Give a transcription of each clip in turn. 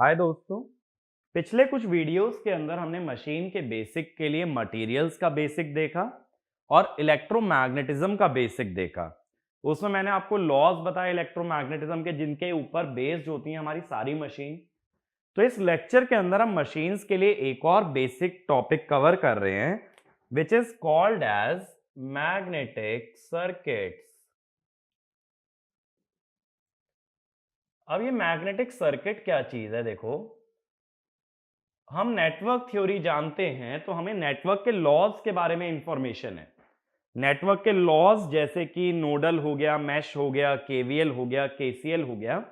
हाय दोस्तों। पिछले कुछ वीडियोस के अंदर हमने मशीन के बेसिक के लिए मटेरियल्स का बेसिक देखा और इलेक्ट्रोमैग्नेटिज्म का बेसिक देखा। उसमें मैंने आपको लॉज बताए इलेक्ट्रोमैग्नेटिज्म के, जिनके ऊपर बेस्ड होती हैं हमारी सारी मशीन। तो इस लेक्चर के अंदर हम मशीन्स के लिए एक और बेसिक टॉपिक कवर कर रहे हैं, which is called as magnetic circuits. अब ये मैग्नेटिक सर्किट क्या चीज है? देखो, हम नेटवर्क थ्योरी जानते हैं तो हमें नेटवर्क के लॉज के बारे में इंफॉर्मेशन है। नेटवर्क के लॉज जैसे कि नोडल हो गया, मैश हो गया, केवीएल हो गया, केसीएल हो गया।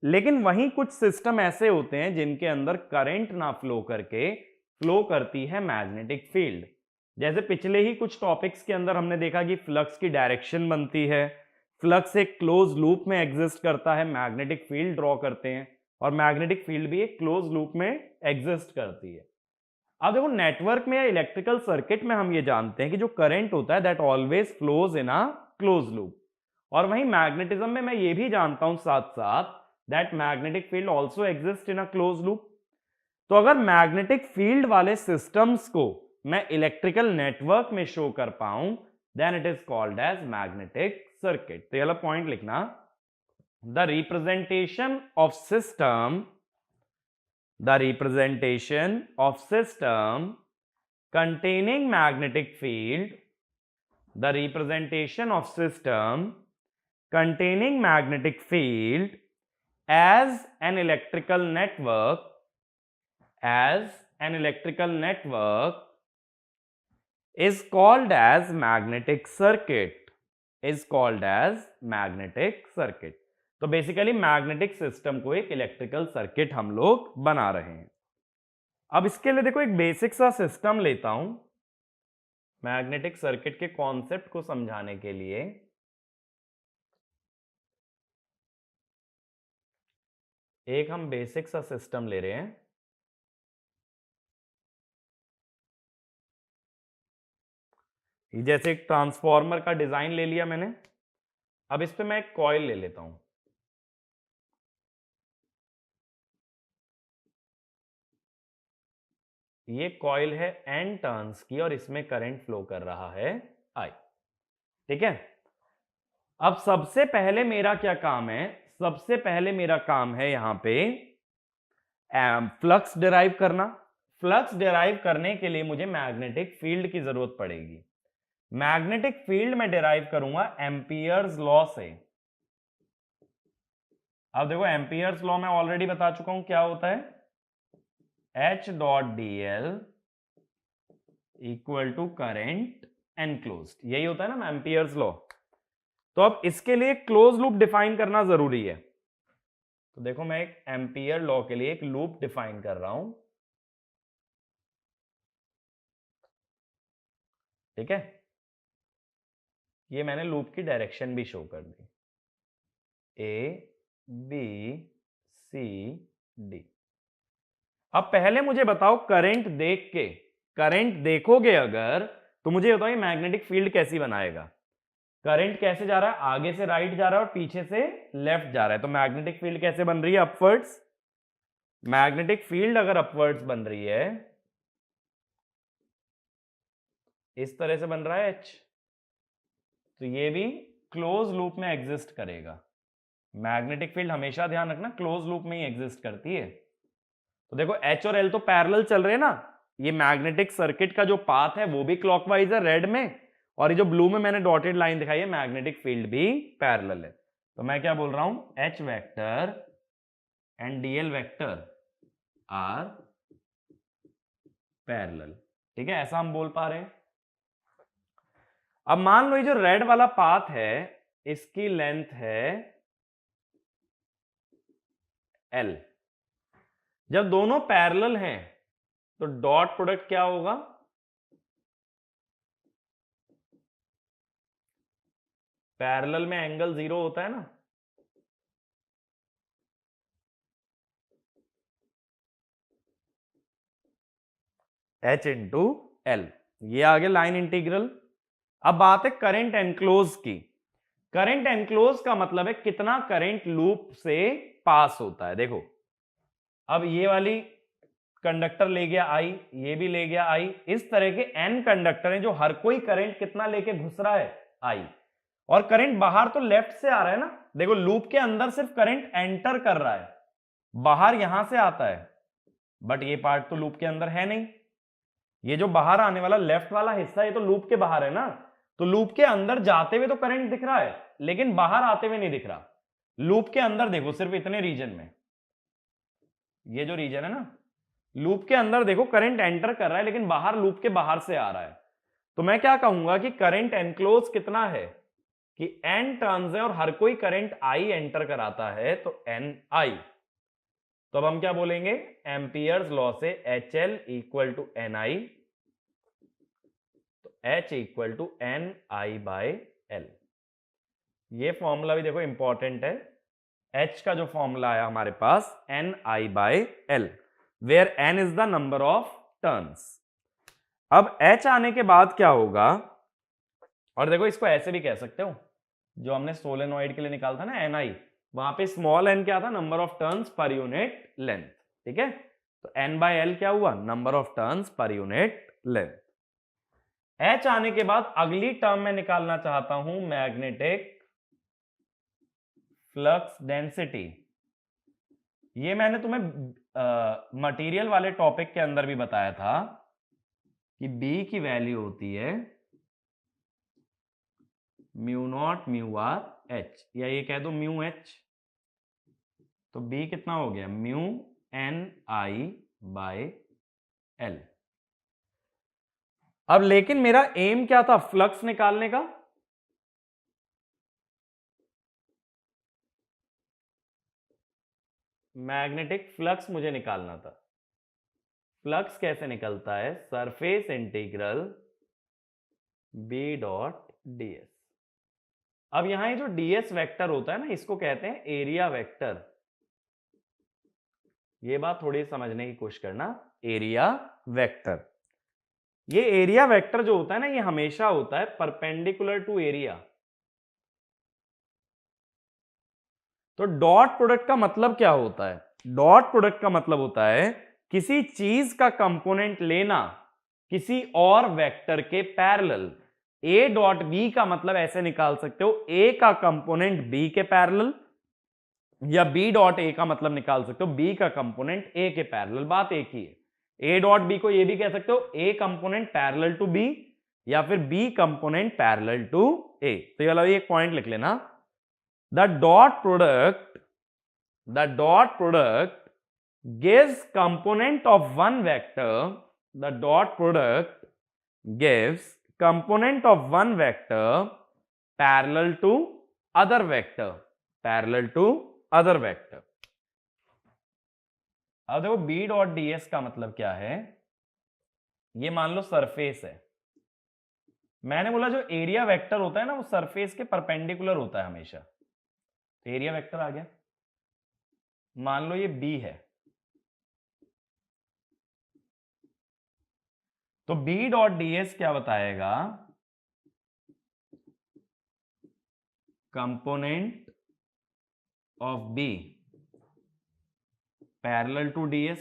लेकिन वहीं कुछ सिस्टम ऐसे होते हैं जिनके अंदर करंट ना फ्लो करके फ्लो करती है मैग्नेटिक फील्ड। जैसे पिछले ही कुछ टॉपिक्स के अंदर हमने देखा कि फ्लक्स की डायरेक्शन बनती है, फ्लक्स एक क्लोज लूप में एग्जिस्ट करता है, मैग्नेटिक फील्ड ड्रॉ करते हैं और मैग्नेटिक फील्ड भी एक क्लोज लूप में एग्जिस्ट करती है। अब देखो, नेटवर्क में या इलेक्ट्रिकल सर्किट में हम ये जानते हैं कि जो करंट होता है that always flows in a close loop. और वहीं मैग्नेटिज्म में मैं ये भी जानता हूं साथ साथ that magnetic field also exist in a close loop. तो अगर मैग्नेटिक फील्ड वाले सिस्टम्स को मैं इलेक्ट्रिकल नेटवर्क में शो कर पाऊं, then it is called as magnetic circuit. तो ये वाला पॉइंट लिखना, the representation of system, the representation of system containing magnetic field, the representation of system containing magnetic field as an electrical network, as an electrical network is called as magnetic circuit, is called as magnetic circuit। तो basically magnetic system को एक electrical circuit हम लोग बना रहे हैं। अब इसके लिए देखो, एक बेसिक सा सिस्टम लेता हूं मैग्नेटिक सर्किट के कॉन्सेप्ट को समझाने के लिए। एक हम बेसिक सा सिस्टम ले रहे हैं। जैसे एक ट्रांसफार्मर का डिजाइन ले लिया मैंने। अब इस पे मैं एक कॉइल ले लेता हूं। ये कॉइल है n टर्न्स की और इसमें करंट फ्लो कर रहा है I। ठीक है। अब सबसे पहले मेरा क्या काम है? सबसे पहले मेरा काम है यहां पे फ्लक्स डिराइव करना। फ्लक्स डिराइव करने के लिए मुझे मैग्नेटिक फील्ड की जरूरत पड़ेगी। मैग्नेटिक फील्ड में डिराइव करूंगा एम्पियर्स लॉ से। अब देखो, एम्पियर्स लॉ मैं ऑलरेडी बता चुका हूं क्या होता है। H dot D L equal to current enclosed, यही होता है ना एम्पियर्स लॉ। तो अब इसके लिए क्लोज लूप डिफाइन करना जरूरी है। तो देखो, मैं एक एम्पियर लॉ के लिए एक लूप डिफाइन कर रहा हूं। ठीक है, ये मैंने लूप की डायरेक्शन भी शो कर दी, ए बी सी डी। अब पहले मुझे बताओ, करंट देख के, करंट देखोगे अगर, तो मुझे बताओ ये मैग्नेटिक फील्ड कैसी बनाएगा। करंट कैसे जा रहा है? आगे से राइट जा रहा है और पीछे से लेफ्ट जा रहा है। तो मैग्नेटिक फील्ड कैसे बन रही है? अपवर्ड्स। मैग्नेटिक फील्ड अगर अपवर्ड्स बन रही है, इस तरह से बन रहा है एच, तो ये भी क्लोज लूप में एग्जिस्ट करेगा। मैग्नेटिक फील्ड हमेशा ध्यान रखना क्लोज लूप में ही एग्जिस्ट करती है। तो देखो, एच और एल तो पैरेलल चल रहे हैं ना। ये मैग्नेटिक सर्किट का जो पाथ है वो भी क्लॉकवाइज है रेड में, और ये जो ब्लू में मैंने डॉटेड लाइन दिखाई है मैग्नेटिक फील्ड भी पैरेलल है। तो मैं क्या बोल रहा हूं, H vector and DL vector are parallel. ठीक है, ऐसा हम बोल पा रहे हैं। अब मान लो ये जो रेड वाला पाथ है, इसकी लेंथ है एल। जब दोनों पैरेलल हैं तो डॉट प्रोडक्ट क्या होगा? पैरेलल में एंगल 0 होता है ना। एच इंटू एल, ये आ गया लाइन इंटीग्रल। अब बात है करंट एनक्लोज की। करंट एनक्लोज का मतलब है कितना करंट लूप से पास होता है। देखो, अब ये वाली कंडक्टर ले गया I, ये भी ले गया I, इस तरह के n कंडक्टर हैं जो हर कोई करंट कितना लेके घुस रहा है I, और करंट बाहर तो लेफ्ट से आ रहा है ना, देखो लूप के अंदर सिर्फ करंट एंटर कर रहा है, बाहर यहां से आता है, बट ये पार्ट तो लूप के अंदर है नहीं, ये जो बाहर आने वाला लेफ्ट वाला हिस्सा ये तो लूप के बाहर है ना, तो लूप के अंदर जाते हुए तो करंट दिख रहा है लेकिन बाहर आते हुए नहीं दिख रहा। लूप के अंदर देखो सिर्फ इतने रीजन में, ये जो रीजन है ना, लूप के अंदर देखो करंट एंटर कर रहा है लेकिन बाहर लूप के बाहर से आ रहा है, तो मैं क्या कहूंगा कि करंट एनक्लोज कितना है कि n टर्न्स है और हर कोई करंट I एंटर कराता है तो NI। तो अब हम क्या बोलेंगे, एम्पियर्स लॉ से HL इक्वल टू NI, तो H equal to NI by L। ये फॉर्मूला भी देखो इंपॉर्टेंट है, H का जो फॉर्मूला आया हमारे पास NI by L, where N is the number of turns. अब H आने के बाद क्या होगा, और देखो इसको ऐसे भी कह सकते हो, जो हमने सोलेनॉइड के लिए निकाला था ना NI, वहां पे स्मॉल n क्या था, number of turns per unit length, ठीक है, तो N बाय L क्या हुआ, number of turns per unit length. H आने के बाद अगली टर्म में निकालना चाहता हूं मैग्नेटिक फ्लक्स डेंसिटी। ये मैंने तुम्हें मटेरियल वाले टॉपिक के अंदर भी बताया था कि B की वैल्यू होती है mu not mu R H, या ये कह दो म्यू H, तो B कितना हो गया, म्यू NI बाय L। अब लेकिन मेरा एम क्या था, फ्लक्स निकालने का, मैग्नेटिक फ्लक्स मुझे निकालना था। फ्लक्स कैसे निकलता है, surface integral B dot ds। अब यहां ये जो ds वेक्टर होता है ना, इसको कहते हैं एरिया वेक्टर। ये बात थोड़ी समझने की कोशिश करना, एरिया वेक्टर, ये एरिया वेक्टर जो होता है ना, ये हमेशा होता है परपेंडिकुलर टू एरिया। तो डॉट प्रोडक्ट का मतलब क्या होता है, डॉट प्रोडक्ट का मतलब होता है किसी चीज का कंपोनेंट लेना किसी और वेक्टर के पैरेलल। ए डॉट बी का मतलब ऐसे निकाल सकते हो, ए का कंपोनेंट बी के पैरेलल, या बी डॉट ए का मतलब निकाल सकते हो बी का कंपोनेंट ए के पैरेलल, बात एक ही है। ए डॉट बी को ये भी कह सकते हो A component parallel to B, या फिर B component parallel to A. तो ये वाला एक पॉइंट लिख लेना, the dot product gives component of one vector, the dot product gives component of one vector parallel to other vector, parallel to other vector। अब देखो b डॉट ds का मतलब क्या है, ये मान लो सरफेस है, मैंने बोला जो एरिया वेक्टर होता है ना वो सरफेस के परपेंडिकुलर होता है हमेशा, तो एरिया वेक्टर आ गया। मान लो ये B है, तो B डॉट ds क्या बताएगा, component of B parallel to ds,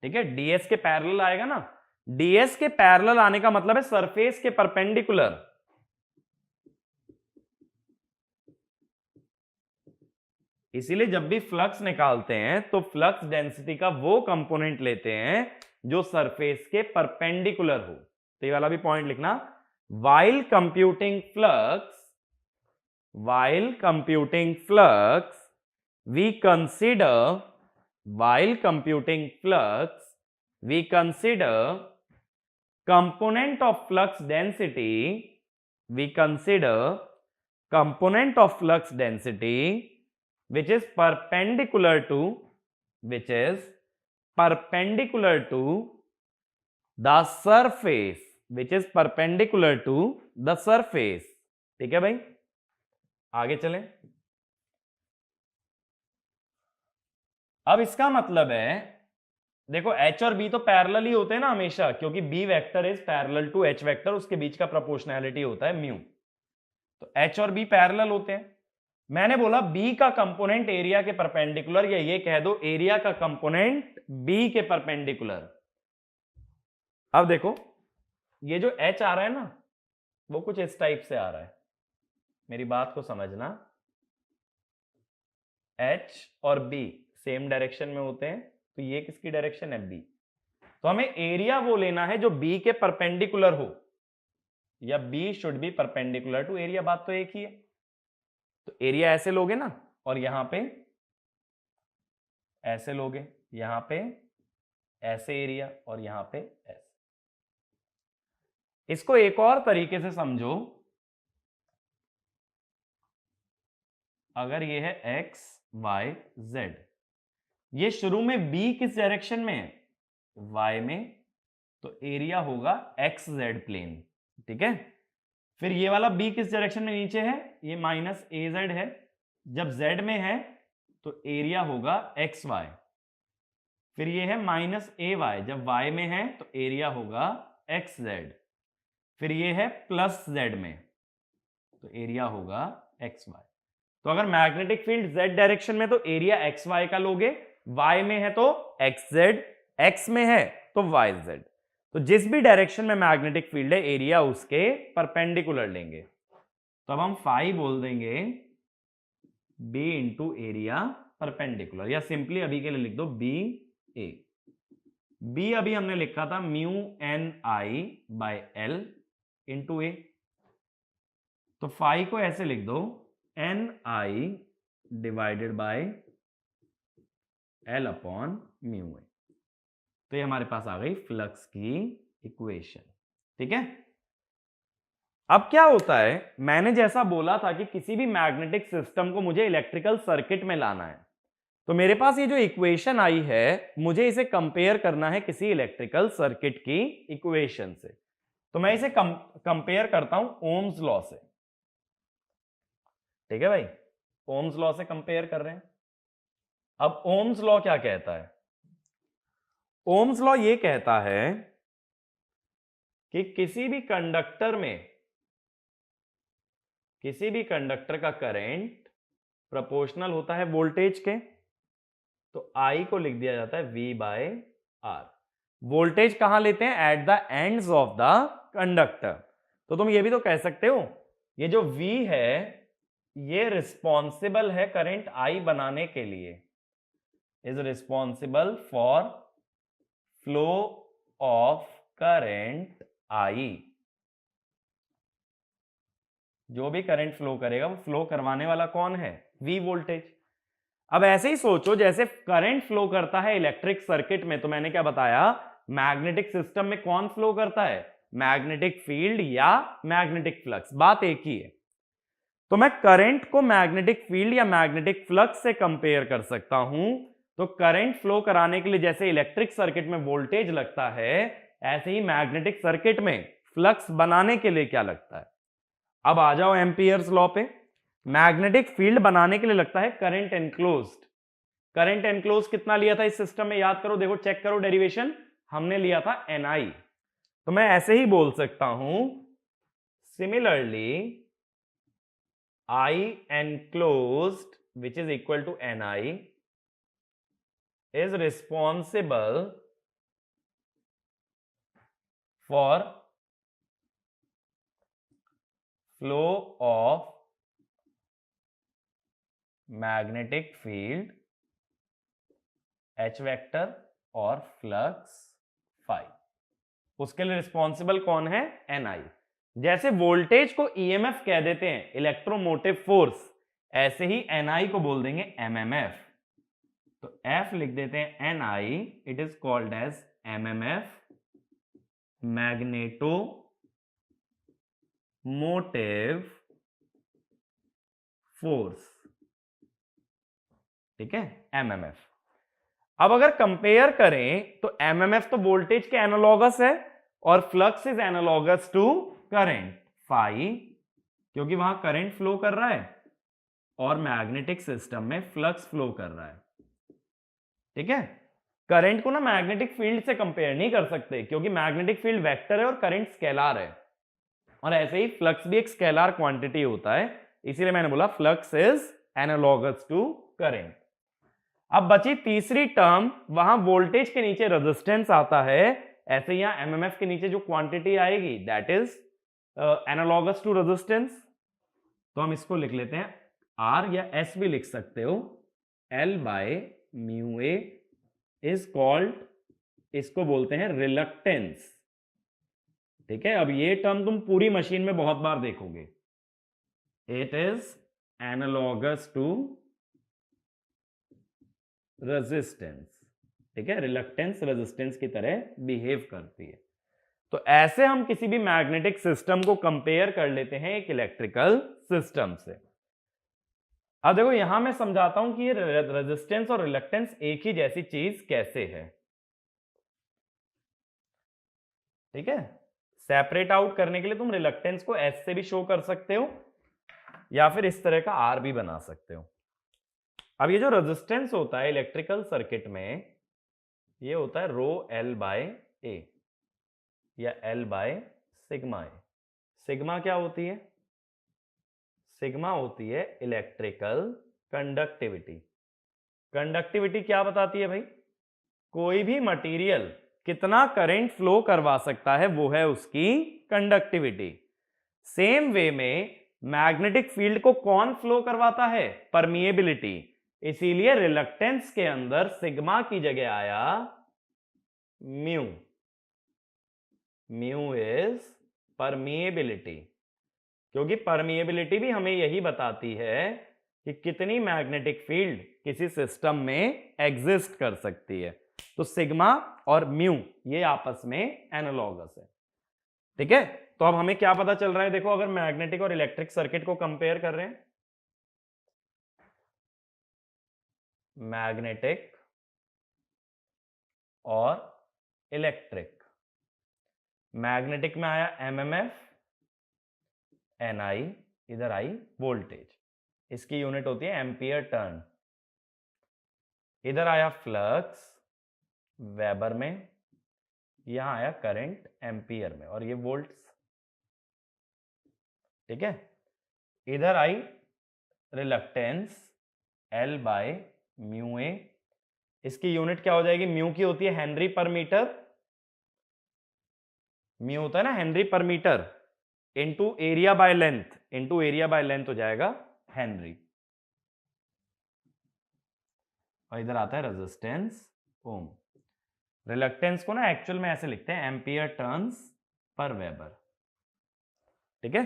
ठीक है, ds के पैरेलल आएगा ना, ds के पैरेलल आने का मतलब है सरफेस के परपेंडिकुलर। इसीलिए जब भी फ्लक्स निकालते हैं तो फ्लक्स डेंसिटी का वो कंपोनेंट लेते हैं जो सरफेस के परपेंडिकुलर हो। तो ये वाला भी पॉइंट लिखना, while computing flux we consider component of flux density which is perpendicular to the surface, ठीक है भाई, आगे चलें। अब इसका मतलब है देखो H और B तो पैरेलल ही होते हैं ना हमेशा, क्योंकि B vector is parallel to H vector, उसके बीच का प्रोपोर्शनैलिटी होता है म्यू, तो H और B पैरेलल होते हैं। मैंने बोला बी का कंपोनेंट एरिया के परपेंडिकुलर, या ये कह दो एरिया का कंपोनेंट बी के परपेंडिकुलर। अब देखो ये जो एच आ रहा है ना, वो कुछ इस टाइप से आ रहा है, मेरी बात को समझना। एच और बी सेम डायरेक्शन में होते हैं, तो ये किसकी डायरेक्शन है? बी। तो हमें एरिया वो लेना है जो बी के परपेंडिकुलर हो, या B should be perpendicular to area, बात तो एक ही है। तो एरिया ऐसे लोगे ना, और यहां पे ऐसे लोगे, यहां पे ऐसे एरिया, और यहां पे ऐसे। इसको एक और तरीके से समझो, अगर ये है x y z, ये शुरू में b किस डायरेक्शन में है? y में, तो एरिया होगा एक्स जेड प्लेन, ठीक है। फिर ये वाला b किस डायरेक्शन में नीचे है? ये माइनस ए जेड है, जब z में है तो एरिया होगा एक्स वाई। फिर ये है माइनस ए वाई, जब y में है तो एरिया होगा एक्स जेड। फिर ये है प्लस z में, तो एरिया होगा एक्स वाई। तो अगर मैग्नेटिक फील्ड z डायरेक्शन में तो एरिया एक्स वाई का लोगे, y में है तो एक्स जेड, x में है तो वाई जेड। तो जिस भी डायरेक्शन में मैग्नेटिक फील्ड है एरिया उसके परपेंडिकुलर लेंगे। तो अब हम फाई बोल देंगे b इंटू एरिया परपेंडिकुलर, या सिंपली अभी के लिए लिख दो b a। b अभी हमने लिखा था mu N I by L into A, तो फाई को ऐसे लिख दो N I divided by L upon mu A. तो ये हमारे पास आ गई फ्लक्स की इक्वेशन, ठीक है। अब क्या होता है, मैंने जैसा बोला था कि किसी भी मैग्नेटिक सिस्टम को मुझे इलेक्ट्रिकल सर्किट में लाना है, तो मेरे पास ये जो इक्वेशन आई है मुझे इसे कंपेयर करना है किसी इलेक्ट्रिकल सर्किट की इक्वेशन से। तो मैं इसे कंपेयर करता हूं ओम्स लॉ से, ठीक है भाई, ओम्स लॉ से कंपेयर कर रहे हैं। अब ओम्स लॉ क्या कहता है? ओम्स लॉ ये कहता है कि किसी भी कंडक्टर का करंट प्रोपोर्शनल होता है वोल्टेज के, तो I को लिख दिया जाता है V बाय R। वोल्टेज कहां लेते हैं? At the ends of the conductor. तो तुम ये भी तो कह सकते हो ये जो V है ये रिस्पॉन्सिबल है करंट I बनाने के लिए, is responsible for flow of current I। जो भी करंट फ्लो करेगा वो फ्लो करवाने वाला कौन है? V voltage. अब ऐसे ही सोचो जैसे करंट फ्लो करता है इलेक्ट्रिक सर्किट में, तो मैंने क्या बताया, मैग्नेटिक सिस्टम में कौन फ्लो करता है? मैग्नेटिक फील्ड या मैग्नेटिक फ्लक्स, बात एक ही है। तो मैं करंट को मैग्नेटिक फील्ड या मैग्नेटिक फ्लक्स से कंपेयर कर सकता हूं। तो करंट फ्लो कराने के लिए जैसे इलेक्ट्रिक सर्किट में वोल्टेज लगता है, ऐसे ही मैग्नेटिक सर्किट में फ्लक्स बनाने के लिए क्या लगता है? अब आ जाओ एम्पियर्स लॉ पे। मैग्नेटिक फील्ड बनाने के लिए लगता है करंट एनक्लोज्ड। करंट एनक्लोज कितना लिया था इस सिस्टम में? याद करो, देखो चेक करो डेरिवेशन, हमने लिया था Ni। तो मैं ऐसे ही बोल सकता हूं similarly I enclosed which is equal to Ni is responsible for flow of magnetic field H vector और फ्लक्स फाई। उसके लिए रिस्पॉन्सिबल कौन है? Ni। जैसे वोल्टेज को EMF कह देते हैं, इलेक्ट्रोमोटिव फोर्स, ऐसे ही Ni को बोल देंगे MMF। तो F लिख देते हैं Ni, it is called as MMF, magneto motive force, ठीक है, MMF। अब अगर कंपेयर करें तो MMF तो वोल्टेज के एनालॉगस है और flux is analogous to current phi, क्योंकि वहां करंट फ्लो कर रहा है और मैग्नेटिक सिस्टम में फ्लक्स फ्लो कर रहा है, ठीक है। करंट को ना मैग्नेटिक फील्ड से कंपेयर नहीं कर सकते, क्योंकि मैग्नेटिक फील्ड वेक्टर है और करंट स्केलार है, और ऐसे ही फ्लक्स भी एक स्केलार क्वांटिटी होता है, इसीलिए मैंने बोला flux is analogous to current. अब बची तीसरी टर्म, वहां वोल्टेज के नीचे रेजिस्टेंस आता है, ऐसे यहां एमएमएफ के नीचे जो क्वांटिटी आएगी that is analogous to resistance. तो हम इसको लिख लेते हैं आर, या एस भी लिख सकते हो, L by mu A is called, इसको बोलते हैं रिलक्टेंस। ठीक है, अब ये टर्म तुम पूरी मशीन में बहुत बार देखोगे। It is analogous to resistance. ठीक है, रिलक्टेंस रेजिस्टेंस की तरह बिहेव करती है। तो ऐसे हम किसी भी मैग्नेटिक सिस्टम को कंपेयर कर लेते हैं एक इलेक्ट्रिकल सिस्टम से। अब देखो यहां मैं समझाता हूं कि ये रेजिस्टेंस और रिलक्टेंस एक ही जैसी चीज कैसे है। ठीक है, सेपरेट आउट करने के लिए तुम रिलक्टेंस को एस से भी शो कर सकते हो, या फिर इस तरह का आर भी बना सकते हो। अब ये जो रेजिस्टेंस होता है इलेक्ट्रिकल सर्किट में, ये होता है रो एल बाय ए, या L by sigma A. Sigma क्या होती है? सिग्मा होती है इलेक्ट्रिकल कंडक्टिविटी। कंडक्टिविटी क्या बताती है भाई? कोई भी मटेरियल कितना करंट फ्लो करवा सकता है, वो है उसकी कंडक्टिविटी। सेम वे में मैग्नेटिक फील्ड को कौन फ्लो करवाता है? परमिएबिलिटी। इसीलिए रिलक्टेंस के अंदर सिग्मा की जगह आया म्यू। म्यू इज परमिएबिलिटी, क्योंकि परमिएबिलिटी भी हमें यही बताती है कि कितनी मैग्नेटिक फील्ड किसी सिस्टम में एग्जिस्ट कर सकती है। तो सिग्मा और म्यू ये आपस में एनालॉगस है। ठीक है, तो अब हमें क्या पता चल रहा है? देखो, अगर मैग्नेटिक और इलेक्ट्रिक सर्किट को कंपेयर कर रहे हैं, मैग्नेटिक और इलेक्ट्रिक, मैग्नेटिक में आया एमएमएफ, एनआई, इधर आई वोल्टेज, इसकी यूनिट होती है एम्पियर टर्न। इधर आया फ्लक्स वेबर में, यहां आया करंट एम्पियर में, और ये वोल्ट्स। ठीक है, इधर आई रिलक्टेंस एल बाय म्यू ए, इसकी यूनिट क्या हो जाएगी? म्यू की होती है हेनरी पर मीटर, म्यू होता है ना henry per metre, into area by length, into area by length हो जाएगा हेनरी। और इधर आता है रेजिस्टेंस ओम। रिलक्टेंस को ना एक्चुअल में ऐसे लिखते हैं एम्पियर टर्न्स पर वेबर। ठीक है,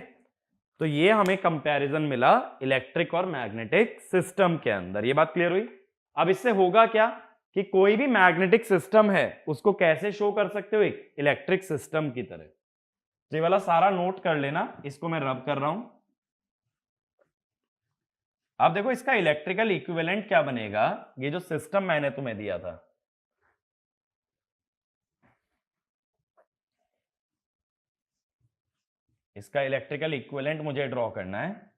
तो ये हमें कंपैरिजन मिला इलेक्ट्रिक और मैग्नेटिक सिस्टम के अंदर। ये बात क्लियर हुई? अब इससे होगा क्या कि कोई भी मैग्नेटिक सिस्टम है उसको कैसे शो कर सकते हो? एक इलेक्ट्रिक सिस्टम की तरह। तो ये वाला सारा नोट कर लेना, इसको मैं रब कर रहा हूं। अब देखो इसका इलेक्ट्रिकल इक्विवेलेंट क्या बनेगा, ये जो सिस्टम मैंने तुम्हें दिया था। इसका इलेक्ट्रिकल इक्विवेलेंट मुझे ड्रॉ करना है।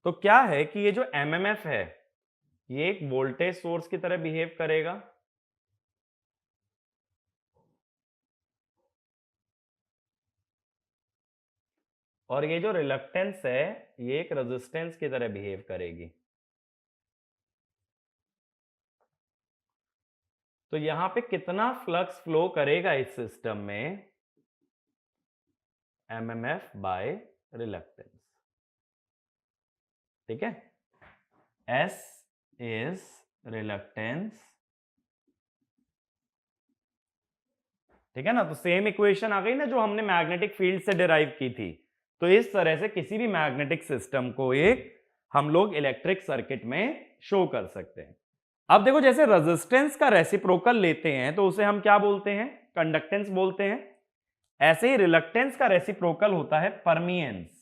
तो क्या है कि ये जो एमएमएफ है ये एक वोल्टेज सोर्स की तरह बिहेव करेगा, और ये जो रिलक्टेंस है ये एक रेजिस्टेंस की तरह बिहेव करेगी। तो यहां पे कितना फ्लक्स फ्लो करेगा इस सिस्टम में? MMF by reluctance. ठीक है, एस इज रिलक्टेंस। ठीक है ना, तो सेम इक्वेशन आ गई ना जो हमने मैग्नेटिक फील्ड से डिराइव की थी। तो इस तरह से किसी भी मैग्नेटिक सिस्टम को एक हम लोग इलेक्ट्रिक सर्किट में शो कर सकते हैं। अब देखो, जैसे रेजिस्टेंस का रेसिप्रोकल लेते हैं तो उसे हम क्या बोलते हैं? कंडक्टेंस बोलते हैं। ऐसे ही रिलक्टेंस का रेसिप्रोकल होता है परमिएंस।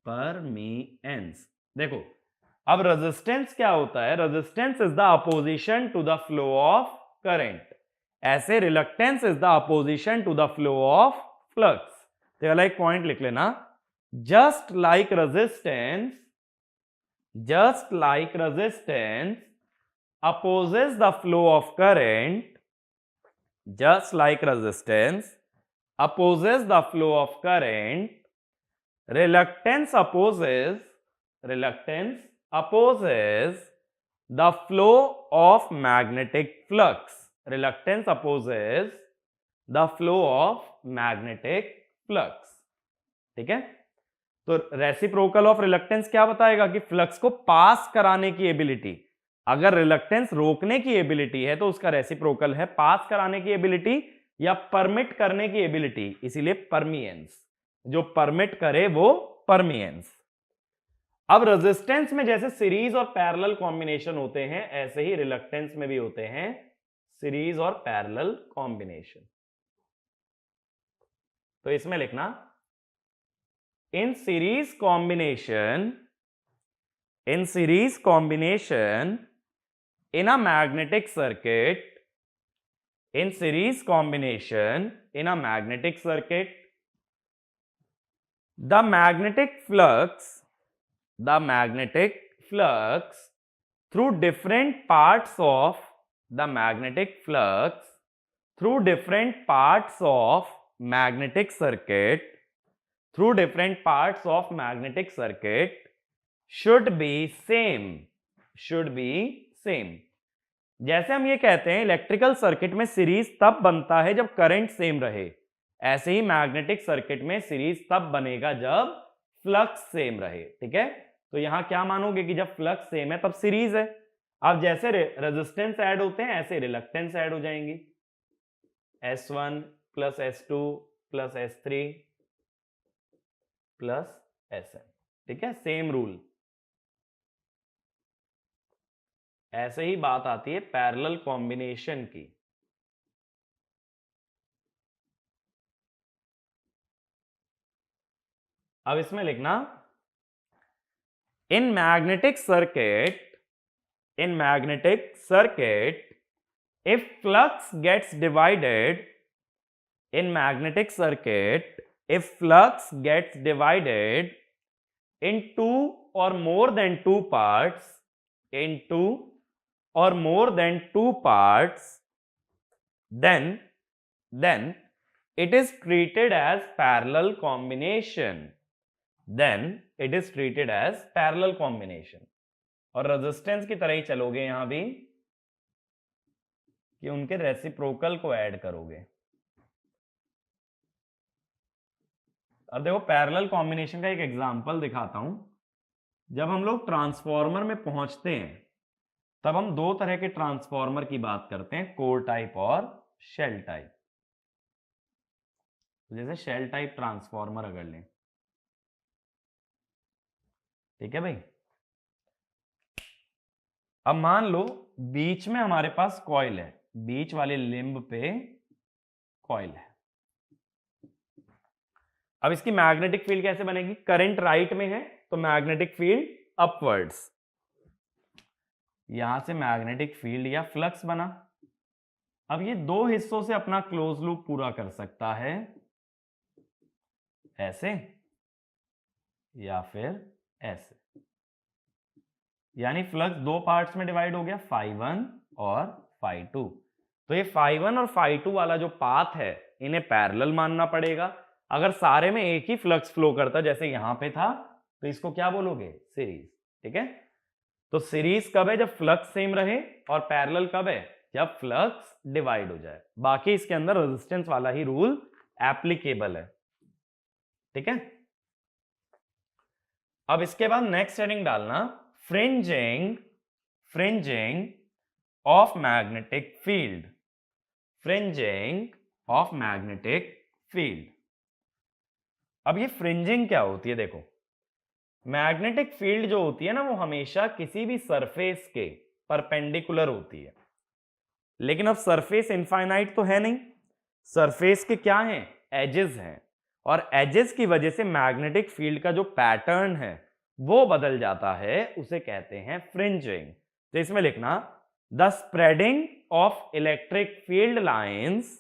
परमिएंस। देखो, अब रेजिस्टेंस क्या होता है? Resistance is the opposition to the flow of current. ऐसे reluctance is the opposition to the flow of flux. तो वाला एक पॉइंट लिख लेना, just like resistance opposes the flow of current, just like resistance opposes the flow of current, reluctance opposes the flow of magnetic flux. Reluctance opposes the flow of magnetic flux. ठीक है, तो reciprocal of reluctance क्या बताएगा कि flux को पास कराने की ability. अगर रिलक्टेंस रोकने की एबिलिटी है तो उसका रेसिप्रोकल है पास कराने की एबिलिटी या परमिट करने की एबिलिटी, इसीलिए परमिएंस। जो परमिट करे वो परमिएंस। अब रेजिस्टेंस में जैसे सीरीज और पैरेलल कॉम्बिनेशन होते हैं, ऐसे ही रिलक्टेंस में भी होते हैं सीरीज और पैरेलल कॉम्बिनेशन। तो इसमें लिखना in series combination in a magnetic circuit, the magnetic flux through different parts of magnetic circuit should be same। जैसे हम ये कहते हैं इलेक्ट्रिकल सर्किट में सीरीज तब बनता है जब करंट सेम रहे, ऐसे ही मैग्नेटिक सर्किट में सीरीज तब बनेगा जब फ्लक्स सेम रहे। ठीक है, तो यहां क्या मानोगे कि जब फ्लक्स सेम है तब सीरीज है। अब जैसे रेजिस्टेंस ऐड होते हैं ऐसे रिलक्टेंस ऐड हो जाएंगी, S1 plus S2 plus S3 plus Sn। ठीक है, सेम रूल। ऐसे ही बात आती है पैरेलल कॉम्बिनेशन की। अब इसमें लिखना in magnetic circuit if flux gets divided in two or more than two parts, then it is treated as parallel combination। और रेजिस्टेंस की तरह ही चलोगे यहां भी कि उनके रेसिप्रोकल को ऐड करोगे। अब देखो पैरेलल कॉम्बिनेशन का एक एग्जांपल दिखाता हूं। जब हम लोग ट्रांसफॉर्मर में पहुंचते हैं तब हम दो तरह के ट्रांसफॉर्मर की बात करते हैं, कोर टाइप और शेल टाइप। जैसे शेल टाइप ट्रांसफॉर्मर अगर लें, ठीक है भाई। अब मान लो बीच में हमारे पास कॉइल है, बीच वाले लिंब पे कॉइल है। अब इसकी मैग्नेटिक फील्ड कैसे बनेगी? करंट राइट में है तो मैग्नेटिक फील्ड अपवर्ड्स, यहां से मैग्नेटिक फील्ड या फ्लक्स बना। अब ये दो हिस्सों से अपना क्लोज लूप पूरा कर सकता है, ऐसे या फिर ऐसे, यानी फ्लक्स दो पार्ट्स में डिवाइड हो गया, φ1 और φ2। तो ये φ1 और φ2 वाला जो पाथ है इन्हें पैरेलल मानना पड़ेगा। अगर सारे में एक ही फ्लक्स फ्लो करता जैसे यहां पे था तो इसको क्या बोलोगे? सीरीज। ठीक है, तो सीरीज कब है? जब फ्लक्स सेम रहे, और पैरेलल कब है? जब फ्लक्स डिवाइड हो जाए। बाकी इसके अंदर रेजिस्टेंस वाला ही रूल एप्लीकेबल है। ठीक है, अब इसके बाद नेक्स्ट हेडिंग डालना फ्रिंजिंग ऑफ मैग्नेटिक फील्ड। अब ये फ्रिंजिंग क्या होती है? देखो, मैग्नेटिक फील्ड जो होती है ना वो हमेशा किसी भी सरफेस के परपेंडिकुलर होती है, लेकिन अब सरफेस इनफाइनाइट तो है नहीं, सरफेस के क्या हैं? एजेस हैं, और एजेस की वजह से मैग्नेटिक फील्ड का जो पैटर्न है वो बदल जाता है, उसे कहते हैं फ्रिंजिंग। तो इसमें लिखना the spreading of electric field lines,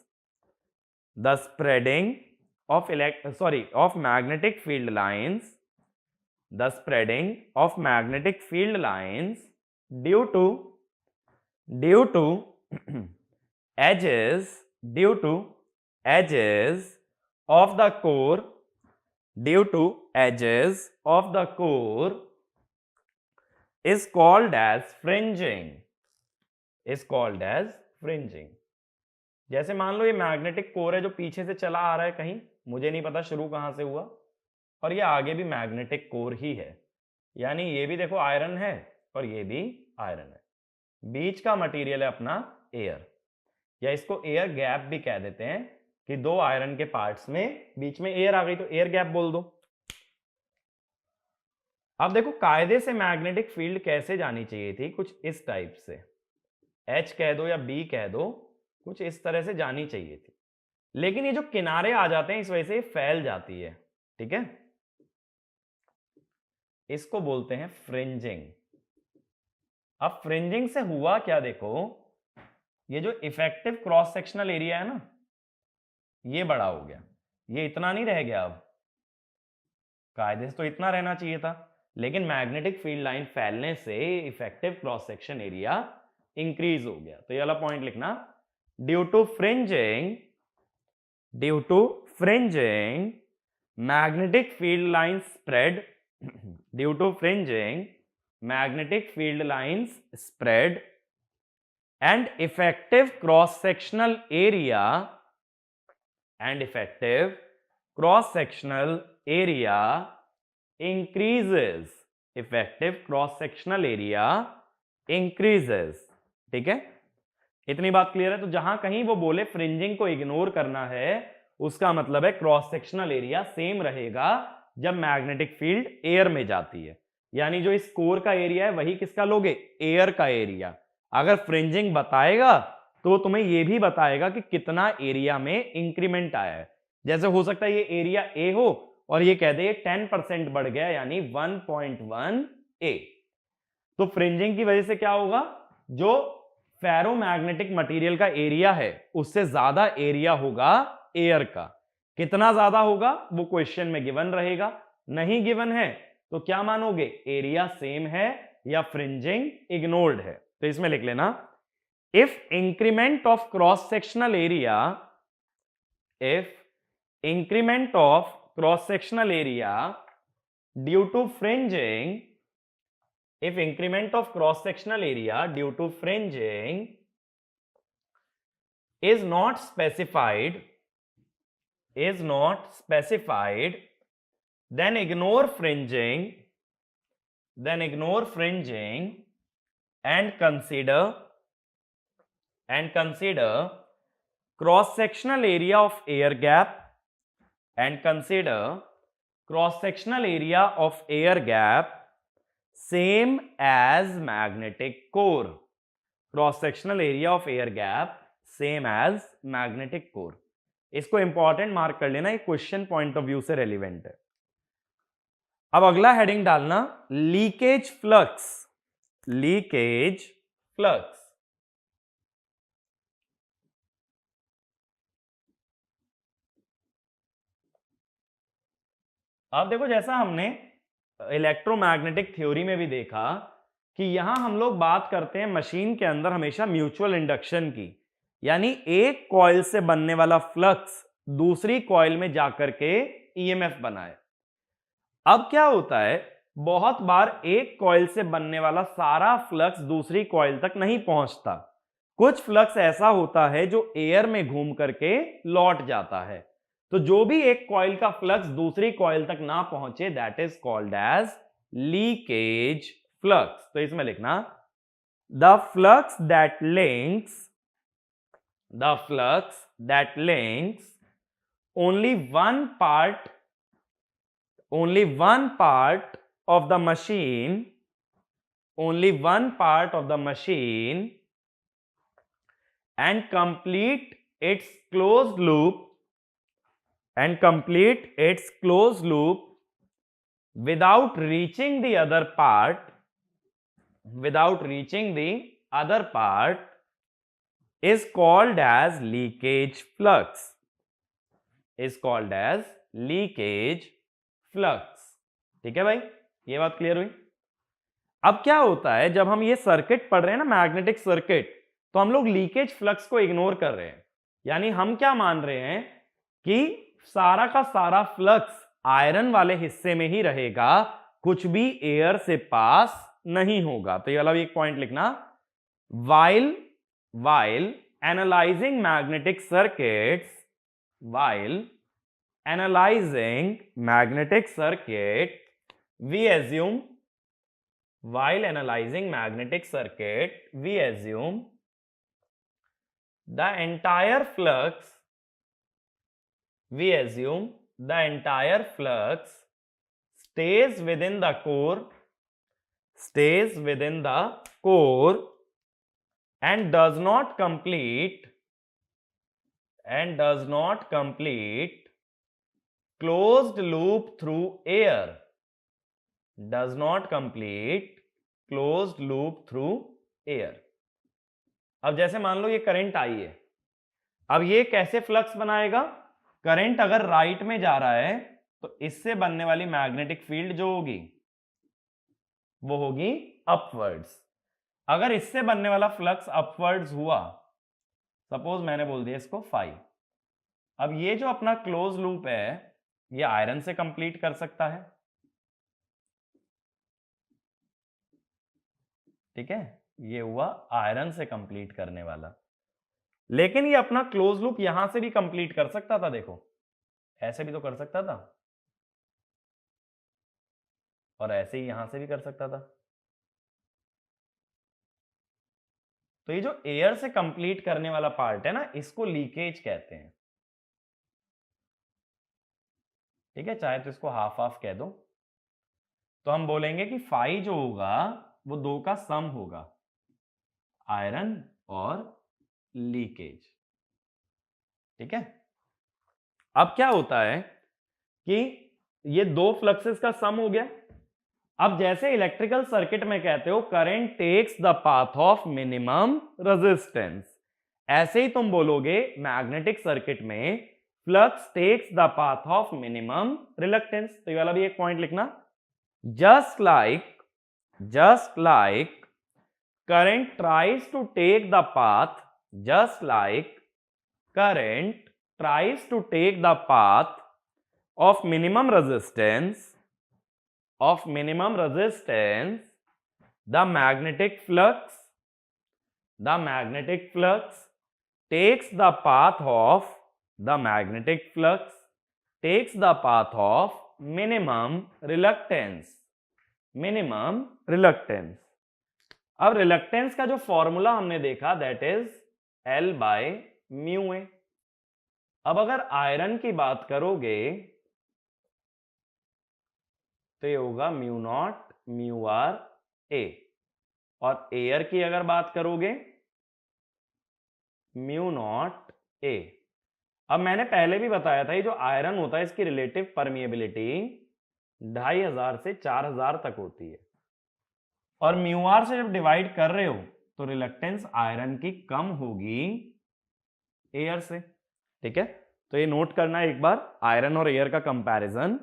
of magnetic field lines, the spreading of magnetic field lines due to due to edges due to edges of the core due to edges of the core is called as fringing, is called as fringing. जैसे मान लो ये magnetic core है जो पीछे से चला आ रहा है कहीं, मुझे नहीं पता शुरू कहां से हुआ, और ये आगे भी मैग्नेटिक कोर ही है, यानी ये भी देखो आयरन है और ये भी आयरन है, बीच का मटेरियल है अपना एयर, या इसको एयर गैप भी कह देते हैं कि दो आयरन के पार्ट्स में बीच में एयर आ गई तो एयर गैप बोल दो। अब देखो कायदे से मैग्नेटिक फील्ड कैसे जानी चाहिए थी, कुछ इस टाइप से, H कह दो या B कह दो, कुछ इस तरह से जानी चाहिए थी, लेकिन ये जो किनारे आ जाते हैं इस वजह से ये फैल जाती है, ठीक है, इसको बोलते हैं फ्रिंजिंग। अब फ्रिंजिंग से हुआ क्या, देखो ये जो इफेक्टिव क्रॉस सेक्शनल एरिया है ना, ये बड़ा हो गया, ये इतना नहीं रह गया, अब कायदे से तो इतना रहना चाहिए था, लेकिन मैग्नेटिक फील्ड लाइन फैलने से effective cross section area increase हो गया। तो ये वाला पॉइंट लिखना, due to fringing magnetic field line spread, due to fringing magnetic field lines spread and effective cross sectional area increases, effective cross sectional area increases, ठीक है, इतनी बात क्लियर है। तो जहां कहीं वो बोले फ्रिंजिंग को इग्नोर करना है, उसका मतलब है क्रॉस सेक्शनल एरिया सेम रहेगा जब मैग्नेटिक फील्ड एयर में जाती है, यानी जो इस कोर का एरिया है वही किसका लोगे, एयर का एरिया। अगर फ्रिंजिंग बताएगा तो तुम्हें यह भी बताएगा कि कितना एरिया में इंक्रीमेंट आया है, जैसे हो सकता है ये एरिया ए हो और ये कह दे 10% बढ़ गया यानी 1.1 ए। तो फ्रिंजिंग की वजह से क्या होगा, जो फेरोमैग्नेटिक मटेरियल का एरिया है उससे ज्यादा एरिया होगा एयर का। कितना ज्यादा होगा वो क्वेश्चन में गिवन रहेगा, नहीं गिवन है तो क्या मानोगे, एरिया सेम है या फ्रिंजिंग इग्नोर्ड है। तो इसमें लिख लेना, if increment of cross sectional area, if increment of cross sectional area due to fringing, if increment of cross sectional area due to fringing is not specified, then ignore fringing, and consider cross sectional area of air gap, same as magnetic core, cross sectional area of air gap same as magnetic core. इसको important mark कर लेना, ये question point of view से relevant है। अब अगला heading डालना, leakage flux, leakage flux. अब देखो जैसा हमने इलेक्ट्रोमैग्नेटिक थ्योरी में भी देखा कि यहां हम लोग बात करते हैं मशीन के अंदर हमेशा म्यूचुअल इंडक्शन की, यानी एक कॉइल से बनने वाला फ्लक्स दूसरी कॉइल में जाकर के ईएमएफ बनाए। अब क्या होता है, बहुत बार एक कॉइल से बनने वाला सारा फ्लक्स दूसरी कॉइल तक नहीं पहुंचता, कुछ फ्लक्स ऐसा होता है जो एयर में घूम करके लौट जाता है। तो जो भी एक कॉइल का फ्लक्स दूसरी कॉइल तक ना पहुंचे that is called as leakage flux. तो इसमें लिखना, the flux that links only one part of the machine and complete its closed loop without reaching the other part is called as leakage flux, ठीक है भाई, ये बात clear हुई। अब क्या होता है जब हम ये सर्किट पढ़ रहे हैं ना, मैग्नेटिक सर्किट, तो हम लोग लीकेज फ्लक्स को इग्नोर कर रहे हैं। यानी हम क्या मान रहे हैं कि सारा का सारा फ्लक्स आयरन वाले हिस्से में ही रहेगा, कुछ भी एयर से पास नहीं होगा। तो ये वाला भी एक पॉइंट लिखना, while analyzing magnetic circuits, while analyzing magnetic circuit, we assume, while analyzing magnetic circuit, we assume the entire flux, we assume the entire flux stays within the core, stays within the core and does not complete closed loop through air, does not complete closed loop through air। अब जैसे मान लो ये current I है, अब ये कैसे flux बनाएगा? Current अगर राइट में जा रहा है तो इससे बनने वाली मैग्नेटिक फील्ड जो होगी वो होगी अपवर्ड्स। अगर इससे बनने वाला फ्लक्स अपवर्ड्स हुआ, सपोज मैंने बोल दिया इसको फाई, अब ये जो अपना क्लोज लूप है ये आयरन से कंप्लीट कर सकता है, ठीक है, ये हुआ आयरन से कंप्लीट करने वाला। लेकिन ये अपना क्लोज लूप यहां से भी कंप्लीट कर सकता था, देखो ऐसे भी तो कर सकता था और ऐसे ही यहां से भी कर सकता था। तो ये जो एयर से कंप्लीट करने वाला पार्ट है ना, इसको लीकेज कहते हैं, ठीक है, चाहे तो इसको हाफ हाफ कह दो। तो हम बोलेंगे कि फाई जो होगा वो दो का सम होगा, आयरन और लीकेज, ठीक है। अब क्या होता है कि ये दो फ्लक्सेस का सम हो गया। अब जैसे इलेक्ट्रिकल सर्किट में कहते हो current takes the path of minimum resistance, ऐसे ही तुम बोलोगे मैग्नेटिक सर्किट में flux takes the path of minimum reluctance. तो ये वाला भी एक पॉइंट लिखना, just like current tries to take the path, just like current tries to take the path of minimum resistance, the magnetic flux takes the path of minimum reluctance। अब reluctance का जो formula हमने देखा that is L by mu A. अब अगर iron की बात करोगे तो ये होगा mu not mu r A, और एयर की अगर बात करोगे म्यू नॉट ए। अब मैंने पहले भी बताया था ये जो आयरन होता है इसकी रिलेटिव परमिएबिलिटी 2500 से 4000 तक होती है, और म्यू आर से जब डिवाइड कर रहे हो तो रिलक्टेंस आयरन की कम होगी एयर से, ठीक है। तो ये नोट करना है एक बार, आयरन और एयर का कंपैरिजन,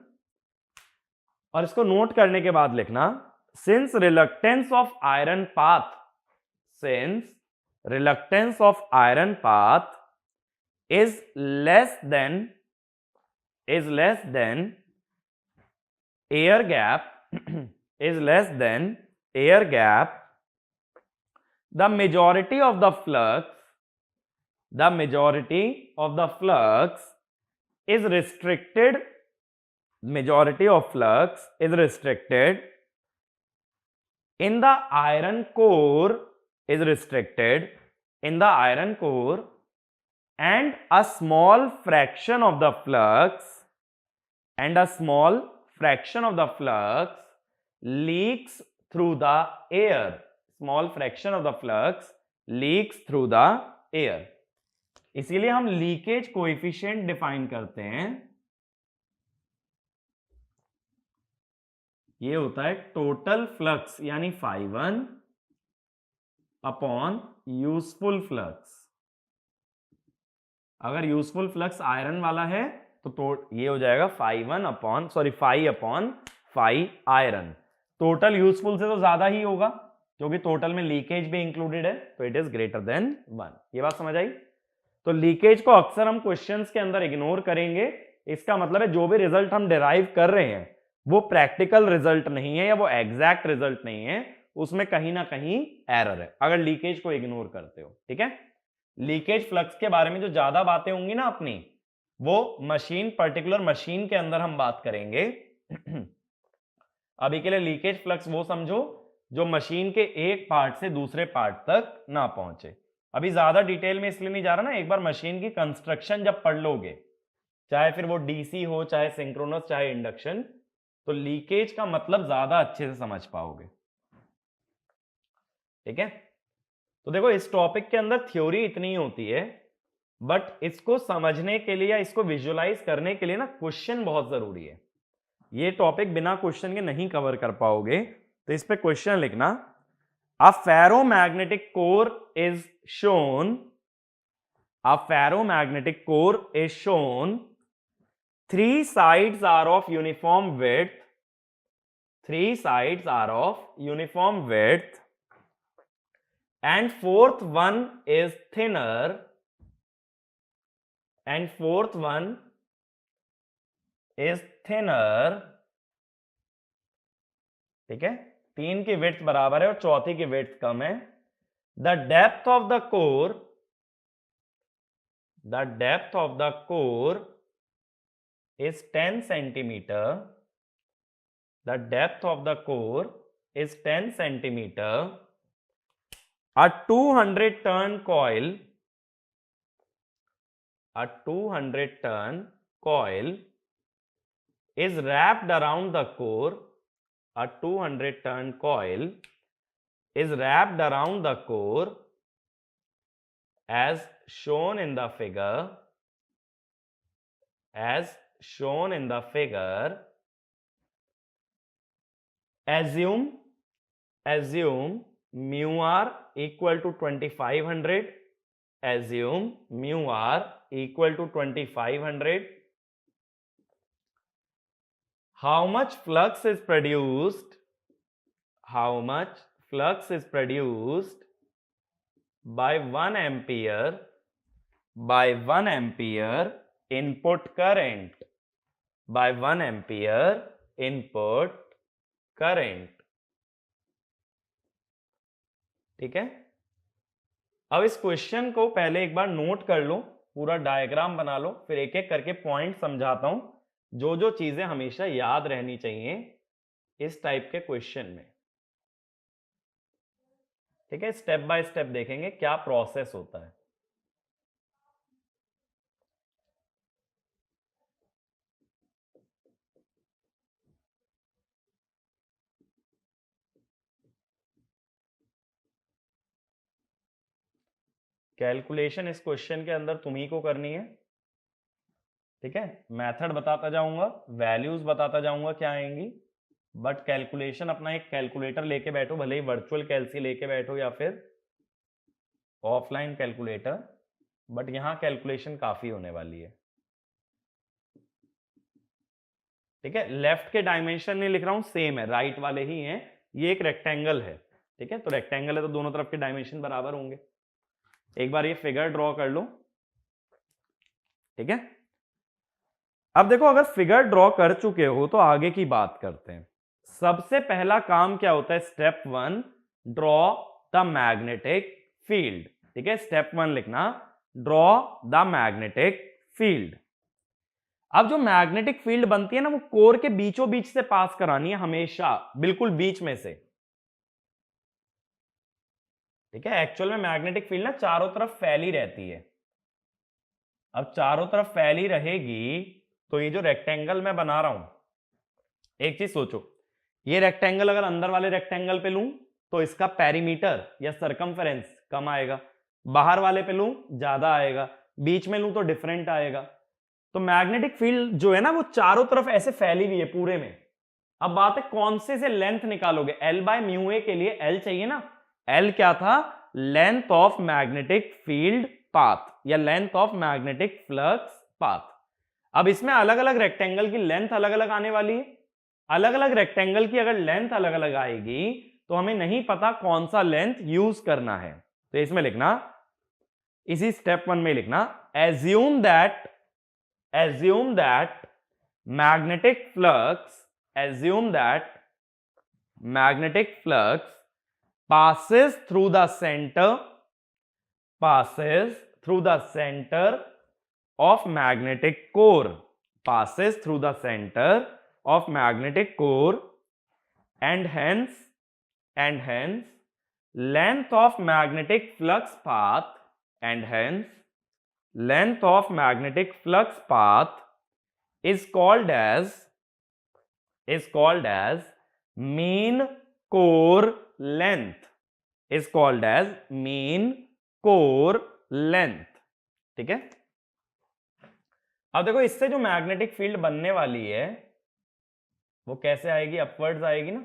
और इसको नोट करने के बाद लिखना since reluctance of iron path is less than air gap the majority of the flux is restricted in the iron core, and a small fraction of the flux leaks through the air। इसीलिए हम leakage coefficient define करते हैं, ये होता है total flux यानी φ1 upon useful flux. अगर useful flux iron वाला है तो ये हो जाएगा φ1 अपॉन φ आयरन। टोटल यूजफुल से तो ज्यादा ही होगा क्योंकि टोटल में लीकेज भी इंक्लूडेड है, तो इट इज ग्रेटर देन 1। ये बात समझ आई? तो लीकेज को अक्सर हम क्वेश्चंस के अंदर इग्नोर करेंगे। इसका मतलब है जो भी रिजल्ट हम डिराइव कर रहे हैं वो प्रैक्टिकल रिजल्ट नहीं है या वो एग्जैक्ट रिजल्ट नहीं है, उसमें कहीं ना कहीं एरर है अगर लीकेज को इग्नोर करते हो। ठीक है, लीकेज फ्लक्स के बारे में जो ज्यादा बातें होंगी ना अपनी, वो मशीन, पर्टिकुलर मशीन के अंदर हम बात करेंगे। अभी के लिए लीकेज फ्लक्स वो समझो जो मशीन के एक पार्ट से दूसरे पार्ट तक ना पहुंचे। अभी ज्यादा डिटेल में इसलिए नहीं जा रहा ना, एक बार मशीन की कंस्ट्रक्शन जब पढ़ लोगे, चाहे फिर वो डीसी हो, चाहे सिंक्रोनस, चाहे इंडक्शन, तो लीकेज का मतलब ज्यादा अच्छे से समझ पाओगे। ठीक है, तो देखो इस टॉपिक के अंदर थ्योरी इतनी होती है, बट इसको समझने के लिए या इसको विजुअलाइज करने के लिए ना क्वेश्चन बहुत जरूरी है। ये टॉपिक बिना क्वेश्चन के नहीं कवर कर पाओगे, तो इस पे क्वेश्चन लिखना। A ferromagnetic core is shown. A ferromagnetic core is shown. 3 sides are of uniform width. 3 sides are of uniform width. And fourth one is thinner. And fourth one is thinner. ठीक है, 3 की width बराबर है और चौथी की width कम है। The depth of the core, the depth of the core is 10 centimeter. The depth of the core is 10 centimeter. A 200 ton coil, a 200 ton coil is wrapped around the core. A 200 ton coil is wrapped around the core as shown in the figure. As shown in the figure. Assume mu r equal to 2500. Assume mu r equal to 2500. How much flux is produced? How much flux is produced by 1 ampere? By 1 ampere input current. By 1 ampere input current. ठीक है, अब इस question को पहले एक बार note कर लो, पूरा diagram बना लो, फिर एक एक करके पॉइंट समझाता हूं जो जो चीजें हमेशा याद रहनी चाहिए इस टाइप के क्वेश्चन में। ठीक है, स्टेप बाय स्टेप देखेंगे क्या प्रोसेस होता है। कैलकुलेशन इस क्वेश्चन के अंदर तुम्ही को करनी है। ठीक है, मेथड बताता जाऊंगा, वैल्यूज बताता जाऊंगा क्या आएंगी, बट कैलकुलेशन अपना एक कैलकुलेटर लेके बैठो, भले ही वर्चुअल कैलसी लेके बैठो या फिर ऑफलाइन कैलकुलेटर, बट यहां कैलकुलेशन काफी होने वाली है। ठीक है, लेफ्ट के डायमेंशन नहीं लिख रहा हूं, सेम है, राइट वाले ही हैं। ये एक रेक्टेंगल है, ठीक है, तो रेक्टेंगल है तो दोनों तरफ के डायमेंशन बराबर होंगे। एक बार ये फिगर ड्रॉ कर लो। ठीक है, अब देखो अगर फिगर ड्रॉ कर चुके हो तो आगे की बात करते हैं। सबसे पहला काम क्या होता है? Step 1, draw the magnetic field. ठीक है, स्टेप 1 लिखना, ड्रॉ द मैग्नेटिक फील्ड। अब जो मैग्नेटिक फील्ड बनती है ना, वो कोर के बीचों बीच से पास करानी है हमेशा, बिल्कुल बीच में से। ठीक है, एक्चुअल में मैग्नेटिक फील्ड ना चारों तरफ फैली रहती है। अब चारों तरफ फैली रहेगी तो ये जो रेक्टेंगल मैं बना रहा हूं, एक चीज सोचो, ये रेक्टेंगल अगर अंदर वाले रेक्टेंगल पे लूं तो इसका पेरीमीटर या सरकमफेरेंस कम आएगा, बाहर वाले पे लूं ज्यादा आएगा, बीच में लूं तो डिफरेंट आएगा। तो मैग्नेटिक फील्ड जो है ना वो चारों तरफ ऐसे फैली हुई है पूरे में। अब बात है कौन से लेंथ निकालोगे? L बाय म्यू ए के लिए L चाहिए ना। L क्या था? Length of magnetic field path या length of magnetic flux path. अब इसमें अलग अलग रेक्टेंगल की लेंथ अलग अलग आने वाली है। अलग अलग रेक्टेंगल की अगर लेंथ अलग अलग आएगी तो हमें नहीं पता कौन सा लेंथ यूज करना है। तो इसमें लिखना, इसी स्टेप 1 में लिखना, assume that magnetic flux passes through the center of magnetic core, and hence length of magnetic flux path is called as mean core length, ठीक है। अब देखो इससे जो मैग्नेटिक फील्ड बनने वाली है वो कैसे आएगी, अपवर्ड्स आएगी ना,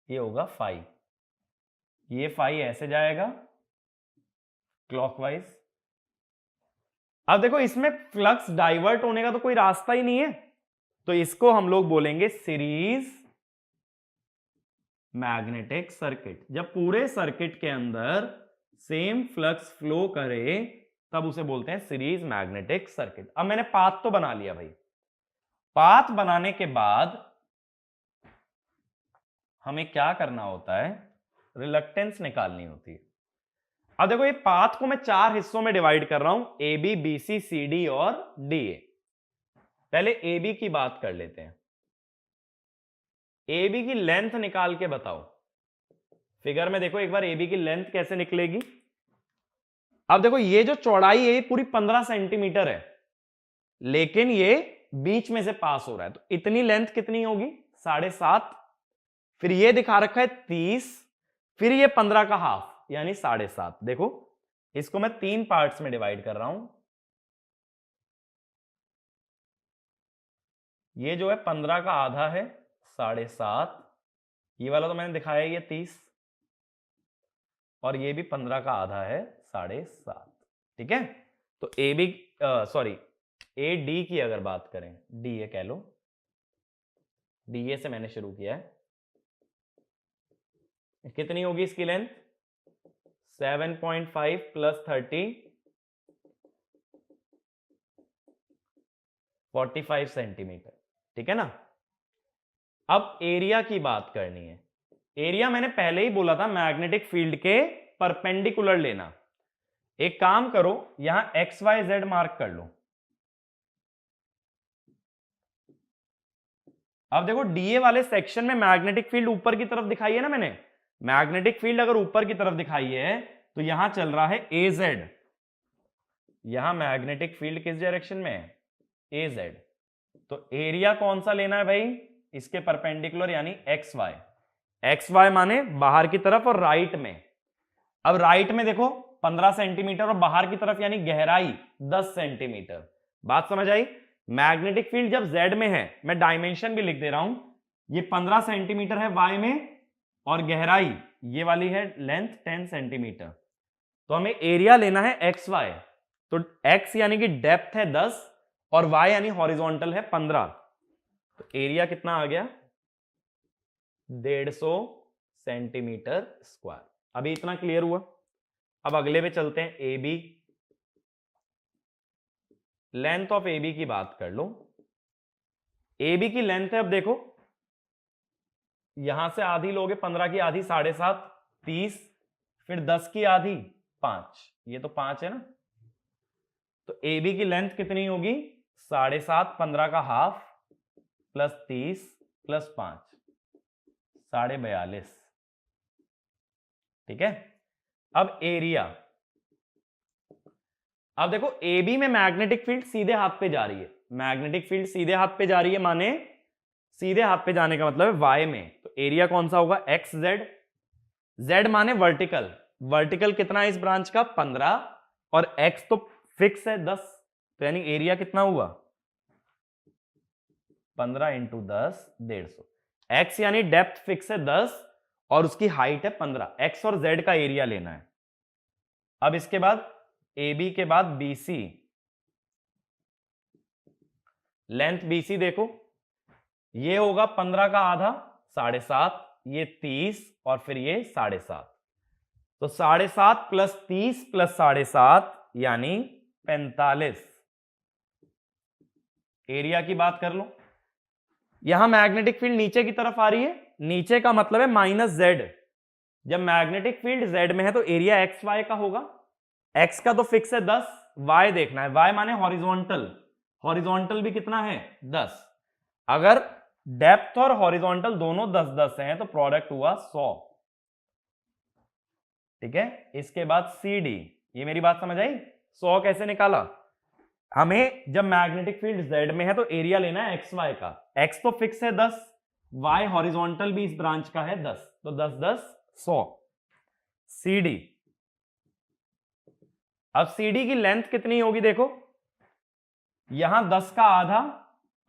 ये होगा फाई, ये फाई ऐसे जाएगा क्लॉकवाइज। अब देखो इसमें फ्लक्स डाइवर्ट होने का तो कोई रास्ता ही नहीं है, तो इसको हम लोग बोलेंगे सीरीज मैग्नेटिक सर्किट। जब पूरे सर्किट के अंदर सेम फ्लक्स फ्लो करे तब उसे बोलते हैं सीरीज मैग्नेटिक सर्किट। अब मैंने पाथ तो बना लिया भाई, पाथ बनाने के बाद हमें क्या करना होता है, रिलक्टेंस निकालनी होती है। अब देखो ये पाथ को मैं 4 हिस्सों में डिवाइड कर रहा हूं, A B, B C, C D और डी ए। पहले ए बी की बात कर लेते हैं। ए बी की लेंथ निकाल के बताओ, फिगर में देखो एक बार ए बी की लेंथ कैसे निकलेगी। अब देखो ये जो चौड़ाई है पूरी 15 सेंटीमीटर है, लेकिन ये बीच में से पास हो रहा है, तो इतनी लेंथ कितनी होगी, 7.5। फिर ये दिखा रखा है 30, फिर ये 15 का हाफ यानी 7.5। देखो इसको मैं 3 पार्ट्स में डिवाइड कर रहा हूं। ये जो है 15 का आधा है 7.5, ये वाला तो मैंने दिखाया ये 30, और ये भी 15 का आधा है 7.5, ठीक है। तो ए बी ए डी की अगर बात करें, डी ए कह लो, डी ए से मैंने शुरू किया है, कितनी होगी इसकी लेंथ, 7.5 प्लस 30 45 सेंटीमीटर, ठीक है ना। अब एरिया की बात करनी है। एरिया मैंने पहले ही बोला था मैग्नेटिक फील्ड के परपेंडिकुलर लेना। एक काम करो, यहां एक्स वाई जेड मार्क कर लो। अब देखो डीए वाले सेक्शन में मैग्नेटिक फील्ड ऊपर की तरफ दिखाई है ना मैंने, मैग्नेटिक फील्ड अगर ऊपर की तरफ दिखाई है तो यहां चल रहा है ए जेड, यहां मैग्नेटिक फील्ड किस डायरेक्शन में है, ए जेड। तो एरिया कौन सा लेना है भाई, इसके परपेंडिकुलर यानी एक्स वाई। एक्स वाई माने बाहर की तरफ और राइट में। अब राइट में देखो 15 सेंटीमीटर और बाहर की तरफ यानी गहराई 10 सेंटीमीटर। बात समझ आई। मैग्नेटिक फील्ड जब जेड में है, मैं डायमेंशन भी लिख दे रहा हूं, ये 15 सेंटीमीटर है वाई में, और गहराई ये वाली है लेंथ 10 सेंटीमीटर। तो हमें एरिया लेना है एक्स वाई। तो एक्स यानी कि डेप्थ है 10 और वाई यानी हॉरिजॉन्टल है 15। तो एरिया कितना आ गया, 150 सेंटीमीटर स्क्वायर। अभी इतना क्लियर हुआ। अब अगले पे चलते हैं, A B. Length of A B की बात कर लो। ए बी की लेंथ है, अब देखो यहां से आधी लोगे, 15 की आधी 7.5 30, फिर 10 की आधी 5, ये तो 5 है ना। तो ए बी की लेंथ कितनी होगी, 7.5, 15 का हाफ प्लस 30 प्लस 5, 42.5, ठीक है। अब एरिया, अब देखो ए बी में मैग्नेटिक फील्ड सीधे हाथ पे जा रही है, मैग्नेटिक फील्ड सीधे हाथ पे जा रही है माने सीधे हाथ पे जाने का मतलब है वाई में। तो एरिया कौन सा होगा, एक्स जेड। जेड माने वर्टिकल, वर्टिकल कितना है इस ब्रांच का, 15, और एक्स तो फिक्स है 10, तो यानी एरिया कितना हुआ, 15 इंटू 10 150। एक्स यानी डेप्थ फिक्स है 10 और उसकी हाइट है 15। एक्स और जेड का एरिया लेना है। अब इसके बाद ए बी के बाद B C, length B C देखो ये होगा 15 का आधा 7.5, ये 30 और फिर ये 7.5, तो 7.5 प्लस 30 प्लस 7.5 यानी 45। एरिया की बात कर लो, यहां मैग्नेटिक फील्ड नीचे की तरफ आ रही है, नीचे का मतलब है -z। जब मैग्नेटिक फील्ड z में है तो एरिया एक्स वाई का होगा। x का तो फिक्स है 10, y देखना है, y माने हॉरिजॉन्टल, हॉरिजॉन्टल भी कितना है 10। अगर डेप्थ और हॉरिजॉन्टल दोनों 10-10 हैं तो प्रोडक्ट हुआ 100। ठीक है, इसके बाद CD, ये मेरी बात समझ आई? 100 कैसे निकाला? हमें जब मैग्नेटिक फील्ड z में है तो एरिया लेना है एक्स वाई का, x तो फिक्स है 10, y हॉरिजॉन्टल भी इस ब्रांच का है 10, तो 10 10 100। CD, अब CD की लेंथ कितनी होगी देखो, यहां 10 का आधा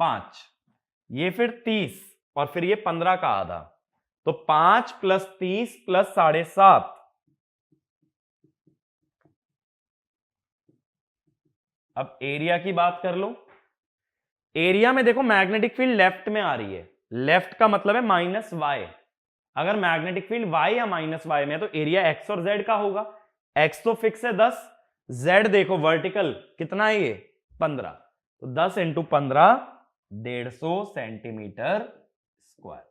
5, ये फिर 30 और फिर ये 15 का आधा, तो 5 प्लस 30 प्लस 7.5। अब एरिया की बात कर लो, एरिया में देखो मैग्नेटिक फील्ड लेफ्ट में आ रही है, लेफ्ट का मतलब है -y। अगर मैग्नेटिक फील्ड y या -y में तो एरिया x और z का होगा। x तो फिक्स है 10, z देखो वर्टिकल कितना है ये 15, तो 10 इंटू 15 150 सेंटीमीटर स्क्वायर।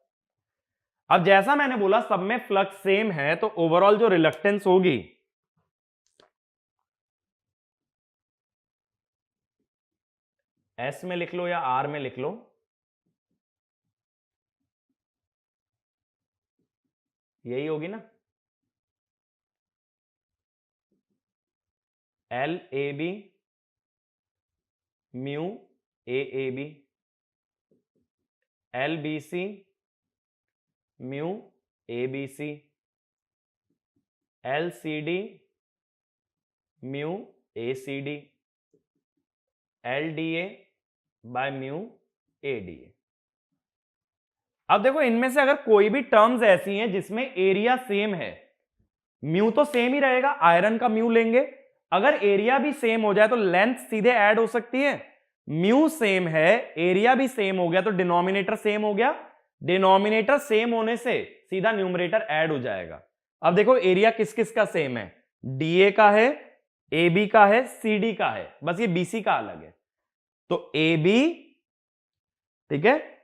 अब जैसा मैंने बोला सब में फ्लक्स सेम है तो ओवरऑल जो रिलक्टेंस होगी S में लिख लो या R में लिख लो, यही होगी ना, LAB mu AAB, LBC mu ABC, LCD mu ACD, LDA by mu ADA। अब देखो इनमें से अगर कोई भी टर्म्स ऐसी हैं जिसमें एरिया सेम है, म्यू तो सेम ही रहेगा, आयरन का म्यू लेंगे। अगर एरिया भी सेम हो जाए तो लेंथ सीधे ऐड हो सकती है। म्यू सेम है, एरिया भी सेम हो गया तो डिनोमिनेटर सेम हो गया, डिनोमिनेटर सेम होने से सीधा न्यूमरेटर ऐड हो जाएगा। अब देखो एरिया किस किस का सेम है, डीए का है, AB का है, CD का है, बस ये BC का अलग है। तो AB, ठीक है,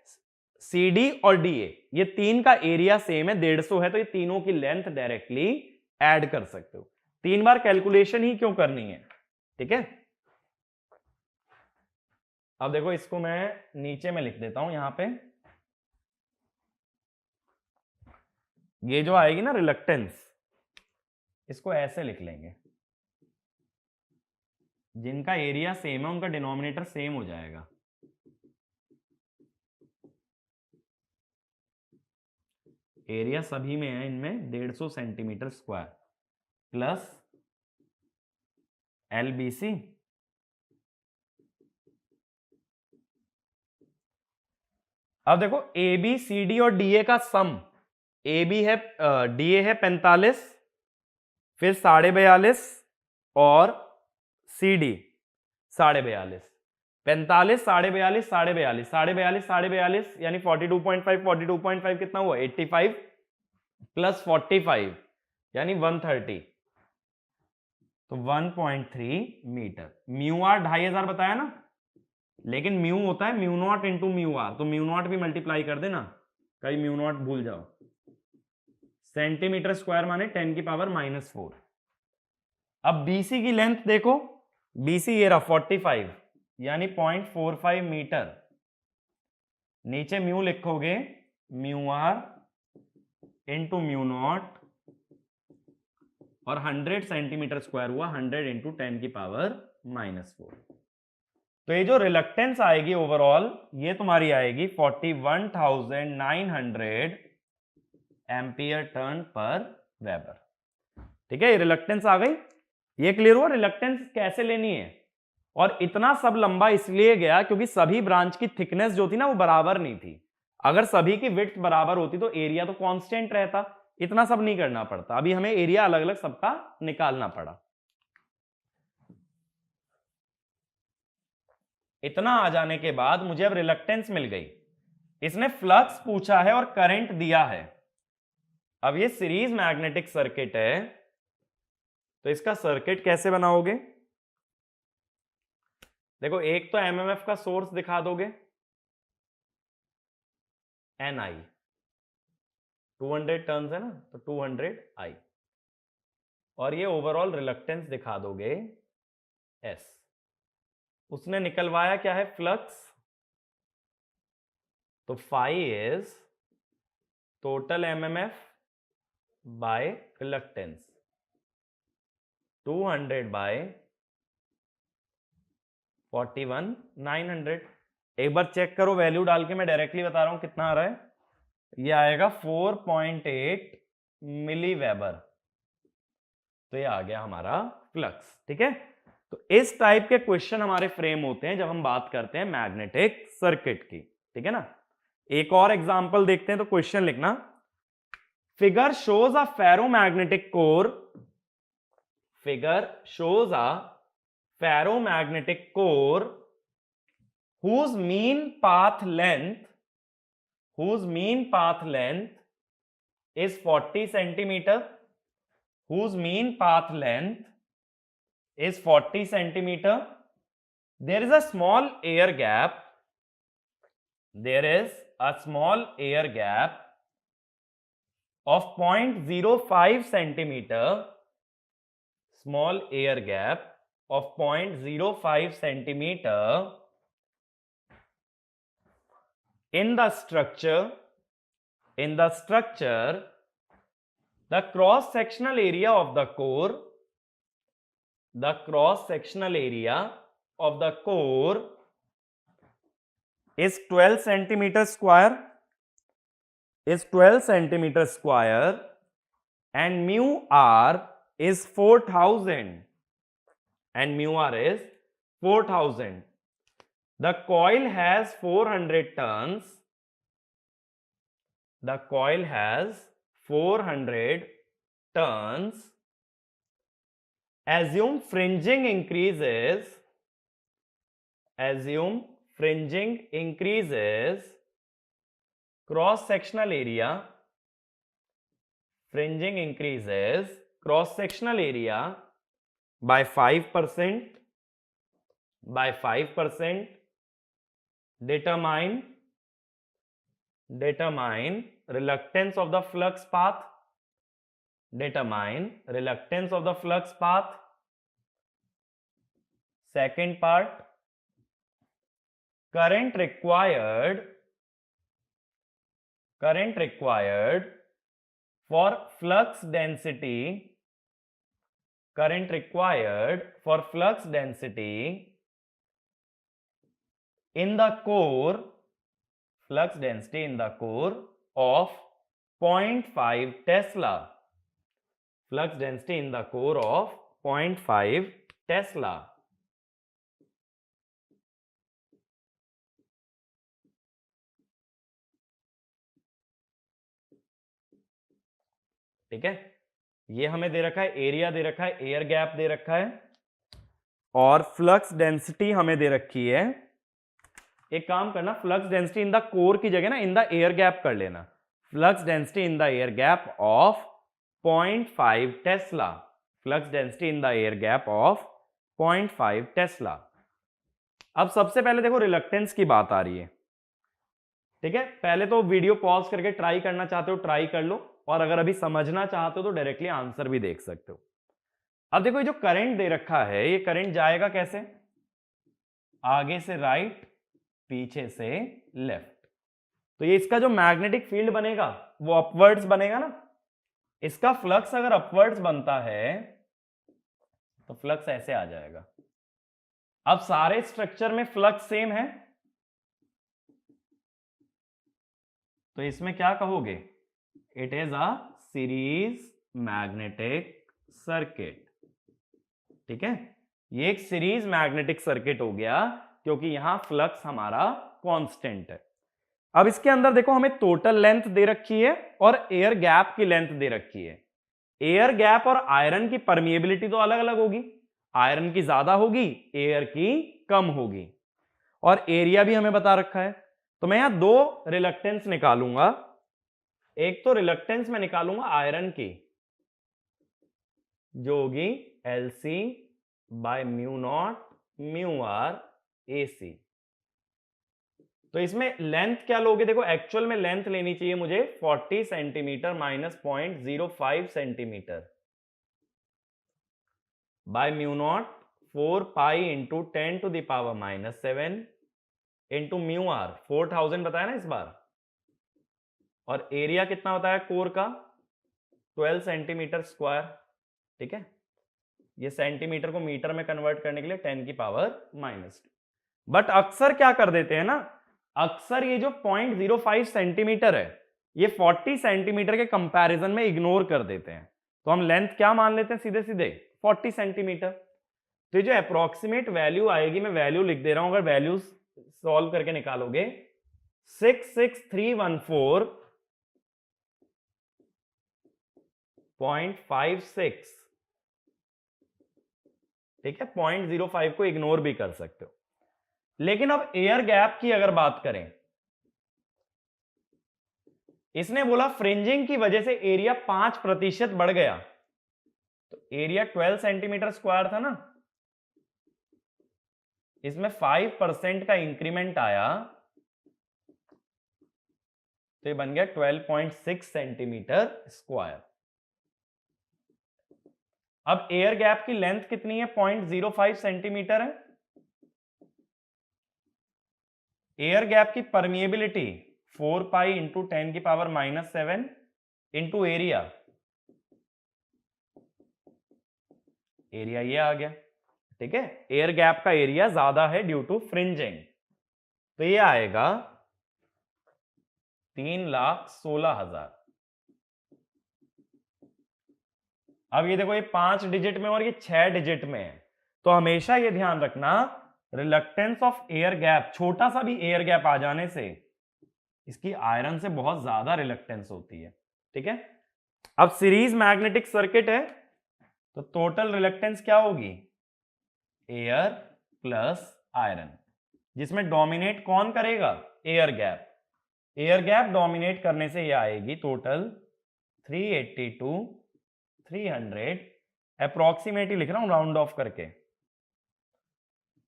CD और DA ये तीन का एरिया सेम है 150 है, तो ये तीनों की लेंथ डायरेक्टली ऐड कर सकते हो। 3 बार कैलकुलेशन ही क्यों करनी है, ठीक है। अब देखो इसको मैं नीचे में लिख देता हूं, यहां पे ये जो आएगी ना रिलक्टेंस, इसको ऐसे लिख लेंगे, जिनका एरिया सेम है उनका डिनोमिनेटर सेम हो जाएगा। एरिया सभी में है इनमें 150 सेंटीमीटर स्क्वायर प्लस LBC अब देखो ABCD और DA का सम, AB है DA है 45, फिर 42.5 और CD 42.5, 45 42.5 42.5 42.5 42.5 यानी 42.5 42.5 कितना हुआ 85 प्लस 45 यानी 130, तो 1.3 मीटर। म्यू आर 2500 बताया ना, लेकिन म्यू होता है mu not into mu r, तो म्यू नॉट भी मल्टीप्लाई कर देना, कहीं म्यू नॉट भूल जाओ। सेंटीमीटर स्क्वायर माने 10 की पावर -4। अब BC की लेंथ देखो, BC ये रहा 45 यानी 0.45 मीटर। नीचे म्यू लिखोगे mu r into mu not और 100 सेंटीमीटर स्क्वायर हुआ 100 इंटू 10 की पावर -4। तो ये जो रिलक्टेंस आएगी ओवरऑल ये तुम्हारी आएगी 41,900 एम्पियर टर्न पर वेबर। ठीक है, ये रिलक्टेंस आ गई। ये क्लियर हुआ रिलक्टेंस कैसे लेनी है। और इतना सब लंबा इसलिए गया क्योंकि सभी ब्रांच की थिकनेस जो थी ना वो बराबर नहीं थी। अगर सभी की विड्थ बराबर होती तो एरिया तो कांस्टेंट रहता, इतना सब नहीं करना पड़ता। अभी हमें एरिया अलग अलग सबका निकालना पड़ा। इतना आ जाने के बाद मुझे अब रिलक्टेंस मिल गई। इसने फ्लक्स पूछा है और करंट दिया है। अब ये सीरीज मैग्नेटिक सर्किट है, तो इसका सर्किट कैसे बनाओगे? देखो, एक तो एमएमएफ का सोर्स दिखा दोगे, Ni 200 टर्न्स है ना, तो 200 I, और ये ओवरऑल रिलक्टेंस दिखा दोगे S। उसने निकलवाया क्या है? फ्लक्स। तो phi is total MMF by reluctance, 200 by 41 900। एक बार चेक करो वैल्यू डाल के, मैं डायरेक्टली बता रहा हूं कितना आ रहा है। ये आएगा 4.8 मिली वेबर। तो ये आ गया हमारा फ्लक्स। ठीक है, तो इस टाइप के क्वेश्चन हमारे फ्रेम होते हैं जब हम बात करते हैं मैग्नेटिक सर्किट की। ठीक है ना, एक और एग्जांपल देखते हैं, तो क्वेश्चन लिखना, figure shows a ferromagnetic core, figure shows a ferromagnetic core whose mean path length is 40 centimeter, whose mean path length is 40 centimeter. There is a small air gap, there is a small air gap of 0.05 centimeter, small air gap of 0.05 centimeter in the structure, the cross sectional area of the core, the cross sectional area of the core is 12 centimeter square, and mu r is 4000, and mu r is 4000. The coil has 400 turns. The coil has 400 turns. Assume fringing increases. Assume fringing increases. Cross-sectional area. Fringing increases cross-sectional area by 5%. By 5%. Determine reluctance of the flux path. Determine reluctance of the flux path. Second part, current required for flux density. Current required for flux density in the core, flux density in the core of 0.5 Tesla. Flux density in the core of 0.5 Tesla. ठीक है, ये हमें दे रखा है, area दे रखा है, air gap दे रखा है, और फ्लक्स डेंसिटी हमें दे रखी है। एक काम करना, flux density in the core की जगह ना इन द एयर गैप कर लेना। Flux density in the air gap of 0.5 Tesla. Flux density in the air gap of 0.5 Tesla. अब सबसे पहले देखो रिलक्टेंस की बात आ रही है। ठीक है, पहले तो वीडियो पॉज करके ट्राई करना चाहते हो ट्राई कर लो, और अगर अभी समझना चाहते हो तो डायरेक्टली आंसर भी देख सकते हो। अब देखो, ये जो करंट दे रखा है, ये करंट जाएगा कैसे? आगे से राइट, पीछे से लेफ्ट। तो ये इसका जो मैग्नेटिक फील्ड बनेगा वो अपवर्ड्स बनेगा ना। इसका फ्लक्स अगर अपवर्ड्स बनता है तो फ्लक्स ऐसे आ जाएगा। अब सारे स्ट्रक्चर में फ्लक्स सेम है, तो इसमें क्या कहोगे? It is a series magnetic circuit. ठीक है, ये एक सीरीज मैग्नेटिक सर्किट हो गया, क्योंकि यहां फ्लक्स हमारा कांस्टेंट है। अब इसके अंदर देखो, हमें टोटल लेंथ दे रखी है और एयर गैप की लेंथ दे रखी है। एयर गैप और आयरन की परमिएबिलिटी तो अलग अलग होगी, आयरन की ज्यादा होगी, एयर की कम होगी, और एरिया भी हमें बता रखा है। तो मैं यहां दो रिलक्टेंस निकालूंगा। एक तो रिलक्टेंस में निकालूंगा आयरन की, जो होगी LC by mu not mu r AC। तो इसमें लेंथ क्या लोगे, देखो एक्चुअल में लेंथ लेनी चाहिए मुझे 40 centimetre minus 0.05 centimetre by mu not 4 pi into 10 to the power -7 into mu r 4000 बताया ना इस बार, और एरिया कितना होता है कोर का 12 सेंटीमीटर स्क्वायर। ठीक है, ये सेंटीमीटर को मीटर में कन्वर्ट करने के लिए 10 की पावर -2। बट अक्सर क्या कर देते हैं ना, अक्सर ये जो 0.05 सेंटीमीटर है ये 40 सेंटीमीटर के कंपैरिजन में इग्नोर कर देते हैं। तो हम लेंथ क्या मान लेते हैं सीधे सीधे 40 सेंटीमीटर। तो ये जो अप्रोक्सीमेट वैल्यू आएगी, मैं वैल्यू लिख दे रहा हूं, अगर वैल्यूज सॉल्व करके निकालोगे 66314.56। ठीक है, 0.05 को इग्नोर भी कर सकते हो। लेकिन अब एयर गैप की अगर बात करें, इसने बोला फ्रिंजिंग की वजह से एरिया 5% बढ़ गया। तो एरिया 12 सेंटीमीटर स्क्वायर था ना, इसमें 5% का इंक्रीमेंट आया तो ये बन गया 12.6 सेंटीमीटर स्क्वायर। अब एयर गैप की लेंथ कितनी है 0.05 सेंटीमीटर है। एयर गैप की परमिएबिलिटी 4 पाई इंटू 10 की पावर -7 इंटू एरिया, एरिया ये आ गया। ठीक है, एयर गैप का एरिया ज्यादा है ड्यू टू फ्रिंजिंग, तो ये आएगा 3,16,000। अब ये देखो, ये 5 डिजिट में और ये 6 डिजिट में है, तो हमेशा ये ध्यान रखना रिलक्टेंस ऑफ एयर गैप, छोटा सा भी एयर गैप आ जाने से इसकी आयरन से बहुत ज्यादा रिलक्टेंस होती है। ठीक है, अब सीरीज मैग्नेटिक सर्किट है तो टोटल रिलक्टेंस क्या होगी, एयर प्लस आयरन, जिसमें डोमिनेट कौन करेगा, air gap. Air gap dominate करने से ये आएगी टोटल 382 300, अप्रोक्सीमेटली लिख रहा हूं राउंड ऑफ करके,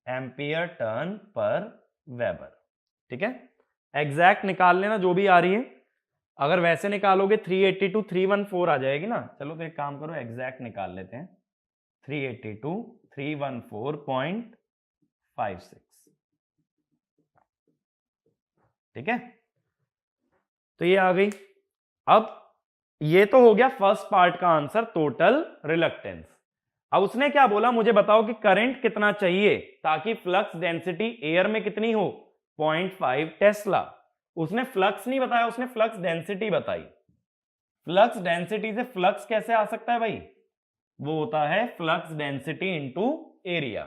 एम्पियर टर्न पर वेबर। ठीक है, एग्जैक्ट निकाल लेना जो भी आ रही है। अगर वैसे निकालोगे 382 314 आ जाएगी ना। चलो तो एक काम करो, एग्जैक्ट निकाल लेते हैं, 382 314.56। ठीक है, तो ये आ गई। अब ये तो हो गया फर्स्ट पार्ट का आंसर, टोटल रिलक्टेंस। अब उसने क्या बोला, मुझे बताओ कि करंट कितना चाहिए ताकि फ्लक्स डेंसिटी एयर में कितनी हो, 0.5 टेस्ला। उसने फ्लक्स नहीं बताया, उसने फ्लक्स डेंसिटी बताई। फ्लक्स डेंसिटी से फ्लक्स कैसे आ सकता है भाई, वो होता है flux density into area.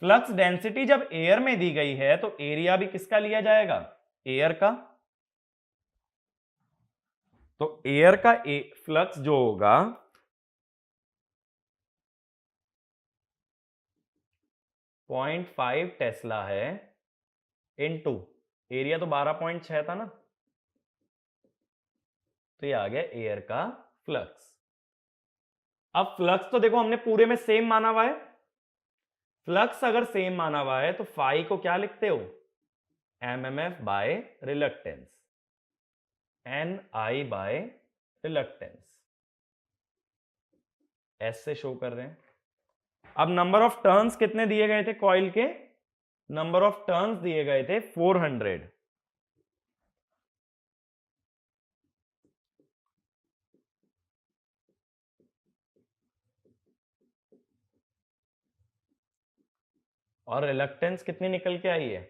Flux density जब एयर में दी गई है तो एरिया भी किसका लिया जाएगा, एयर का। तो एयर का फ्लक्स जो होगा 0.5 टेस्ला है इनटू एरिया तो 12.6 था ना, तो ये आ गया एयर का फ्लक्स। अब फ्लक्स तो देखो हमने पूरे में सेम माना हुआ है, फ्लक्स अगर सेम माना हुआ है तो फाई को क्या लिखते हो, MMF by reluctance, N I bye reluctance, S से शो कर रहे हैं। अब नंबर ऑफ टर्न्स कितने दिए गए थे कॉइल के, नंबर ऑफ टर्न्स दिए गए थे 400। और रिलक्टेंस कितनी निकल के आई है,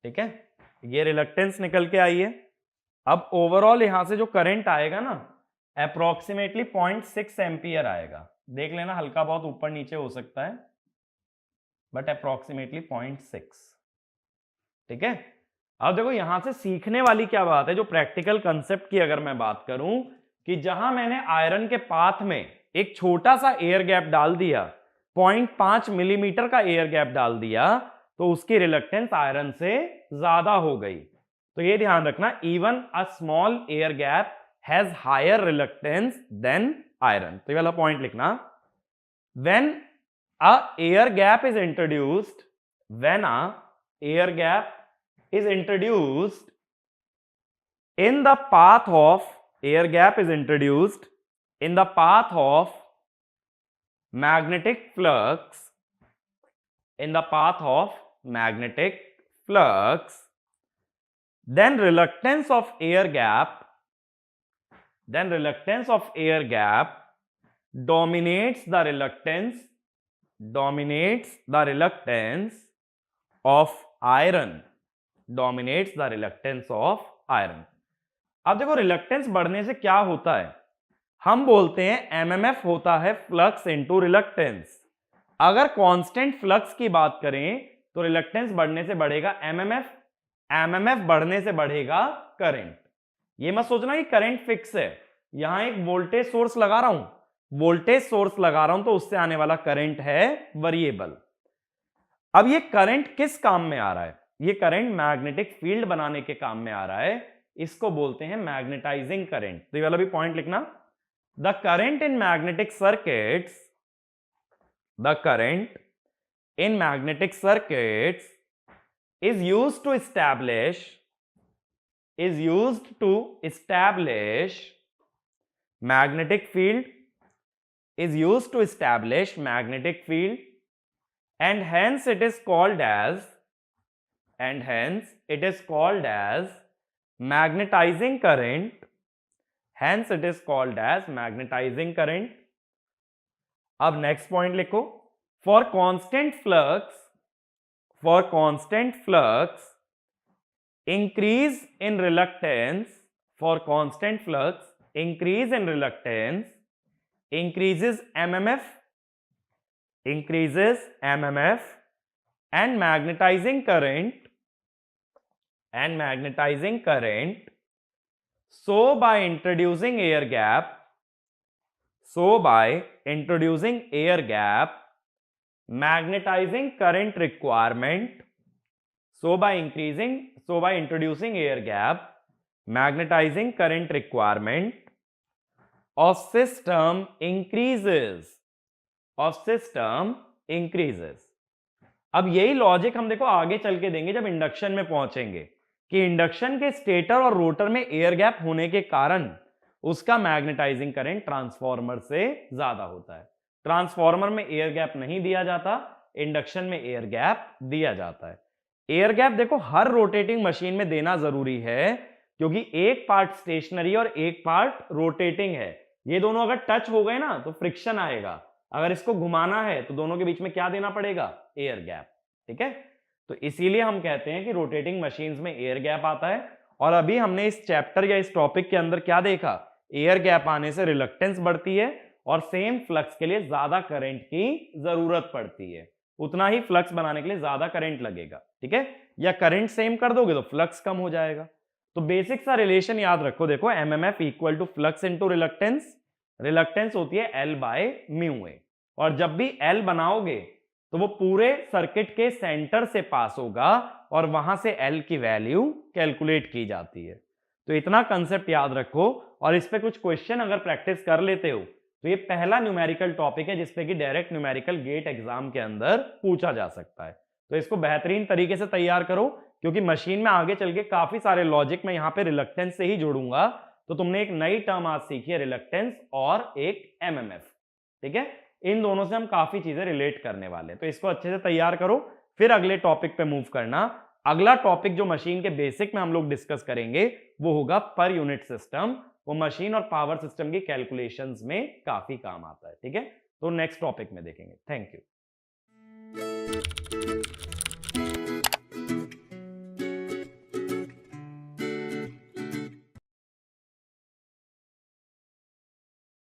ठीक है, ये रिलक्टेंस निकल के आई है। अब ओवरऑल यहां से जो करंट आएगा ना अप्रोक्सीमेटली 0.6 एम्पियर आएगा। देख लेना हल्का बहुत ऊपर नीचे हो सकता है, बट अप्रोक्सीमेटली 0.6। ठीक है, अब देखो यहां से सीखने वाली क्या बात है, जो प्रैक्टिकल कंसेप्ट की अगर मैं बात करूं कि जहां मैंने आयरन के पाथ में एक छोटा सा एयर गैप डाल दिया 0.5 मिलीमीटर का एयर गैप डाल दिया तो उसकी रिलक्टेंस आयरन से ज्यादा हो गई। तो ये ध्यान रखना, even a small air gap has higher reluctance than iron. तो ये वाला पॉइंट लिखना, when a air gap is introduced, when a air gap is introduced in the path of air gap is introduced in the path of magnetic flux, in the path of magnetic flux, then reluctance of air gap dominates the reluctance of iron, dominates the reluctance of iron। अब देखो reluctance बढ़ने से क्या होता है, हम बोलते हैं एमएमएफ होता है फ्लक्स इनटू रिलक्टेंस। अगर कांस्टेंट फ्लक्स की बात करें तो रिलक्टेंस बढ़ने से बढ़ेगा एमएमएफ, एमएमएफ बढ़ने से बढ़ेगा करंट। ये मत सोचना कि करंट फिक्स है, यहां एक वोल्टेज सोर्स लगा रहा हूं तो उससे आने वाला करंट है वेरिएबल। अब ये करंट किस काम में आ रहा है, ये करंट मैग्नेटिक फील्ड बनाने के काम में आ रहा है, इसको बोलते हैं मैग्नेटाइजिंग करंट। तो ये वाला भी पॉइंट लिखना, the current in magnetic circuits is used to establish magnetic field, and hence it is called as magnetizing current, अब नेक्स्ट पॉइंट लिखो, for constant flux increase in reluctance increases mmf and magnetizing current, so by introducing air gap magnetizing current requirement, introducing air gap magnetizing current requirement of system increases। अब यही logic हम देखो आगे चल के देंगे जब इंडक्शन में पहुंचेंगे, कि इंडक्शन के स्टेटर और रोटर में एयर गैप होने के कारण उसका मैग्नेटाइजिंग करंट ट्रांसफॉर्मर से ज्यादा होता है। ट्रांसफॉर्मर में एयर गैप नहीं दिया जाता, इंडक्शन में एयर गैप दिया जाता है। एयर गैप देखो हर रोटेटिंग मशीन में देना जरूरी है, क्योंकि एक पार्ट स्टेशनरी और एक पार्ट रोटेटिंग है, ये दोनों अगर टच हो गए ना तो फ्रिक्शन आएगा, अगर इसको घुमाना है तो दोनों के बीच में क्या देना पड़ेगा, एयर गैप। ठीक है, तो इसीलिए हम कहते हैं कि रोटेटिंग मशीन्स में एयर गैप आता है। और अभी हमने इस चैप्टर या इस टॉपिक के अंदर क्या देखा, एयर गैप आने से रिलक्टेंस बढ़ती है और सेम फ्लक्स के लिए ज्यादा करंट की जरूरत पड़ती है, उतना ही फ्लक्स बनाने के लिए ज्यादा करंट लगेगा। ठीक है, या करंट सेम कर दोगे तो फ्लक्स कम हो जाएगा। तो बेसिक सा रिलेशन याद रखो, देखो MMF equal to flux into reluctance, reluctance होती है L बाय म्यू ए, और जब भी L बनाओगे तो वो पूरे सर्किट के सेंटर से पास होगा और वहां से L की वैल्यू कैलकुलेट की जाती है। तो इतना कंसेप्ट याद रखो, और इस पे कुछ क्वेश्चन अगर प्रैक्टिस कर लेते हो तो ये पहला न्यूमेरिकल टॉपिक है जिसपे कि डायरेक्ट न्यूमेरिकल गेट एग्जाम के अंदर पूछा जा सकता है। तो इसको बेहतरीन तरीके से तैयार करो, क्योंकि मशीन में आगे चल के काफी सारे लॉजिक मैं यहाँ पे रिलक्टेंस से ही जोड़ूंगा। तो तुमने एक नई टर्म आज सीखी है, रिलक्टेंस और एक एमएमएफ। ठीक है, इन दोनों से हम काफी चीजें रिलेट करने वाले हैं, तो इसको अच्छे से तैयार करो, फिर अगले टॉपिक पे मूव करना। अगला टॉपिक जो मशीन के बेसिक में हम लोग डिस्कस करेंगे वो होगा पर यूनिट सिस्टम। वो मशीन और पावर सिस्टम की कैलकुलेशंस में काफी काम आता है। ठीक है, तो नेक्स्ट टॉपिक में देखेंगे। Thank you.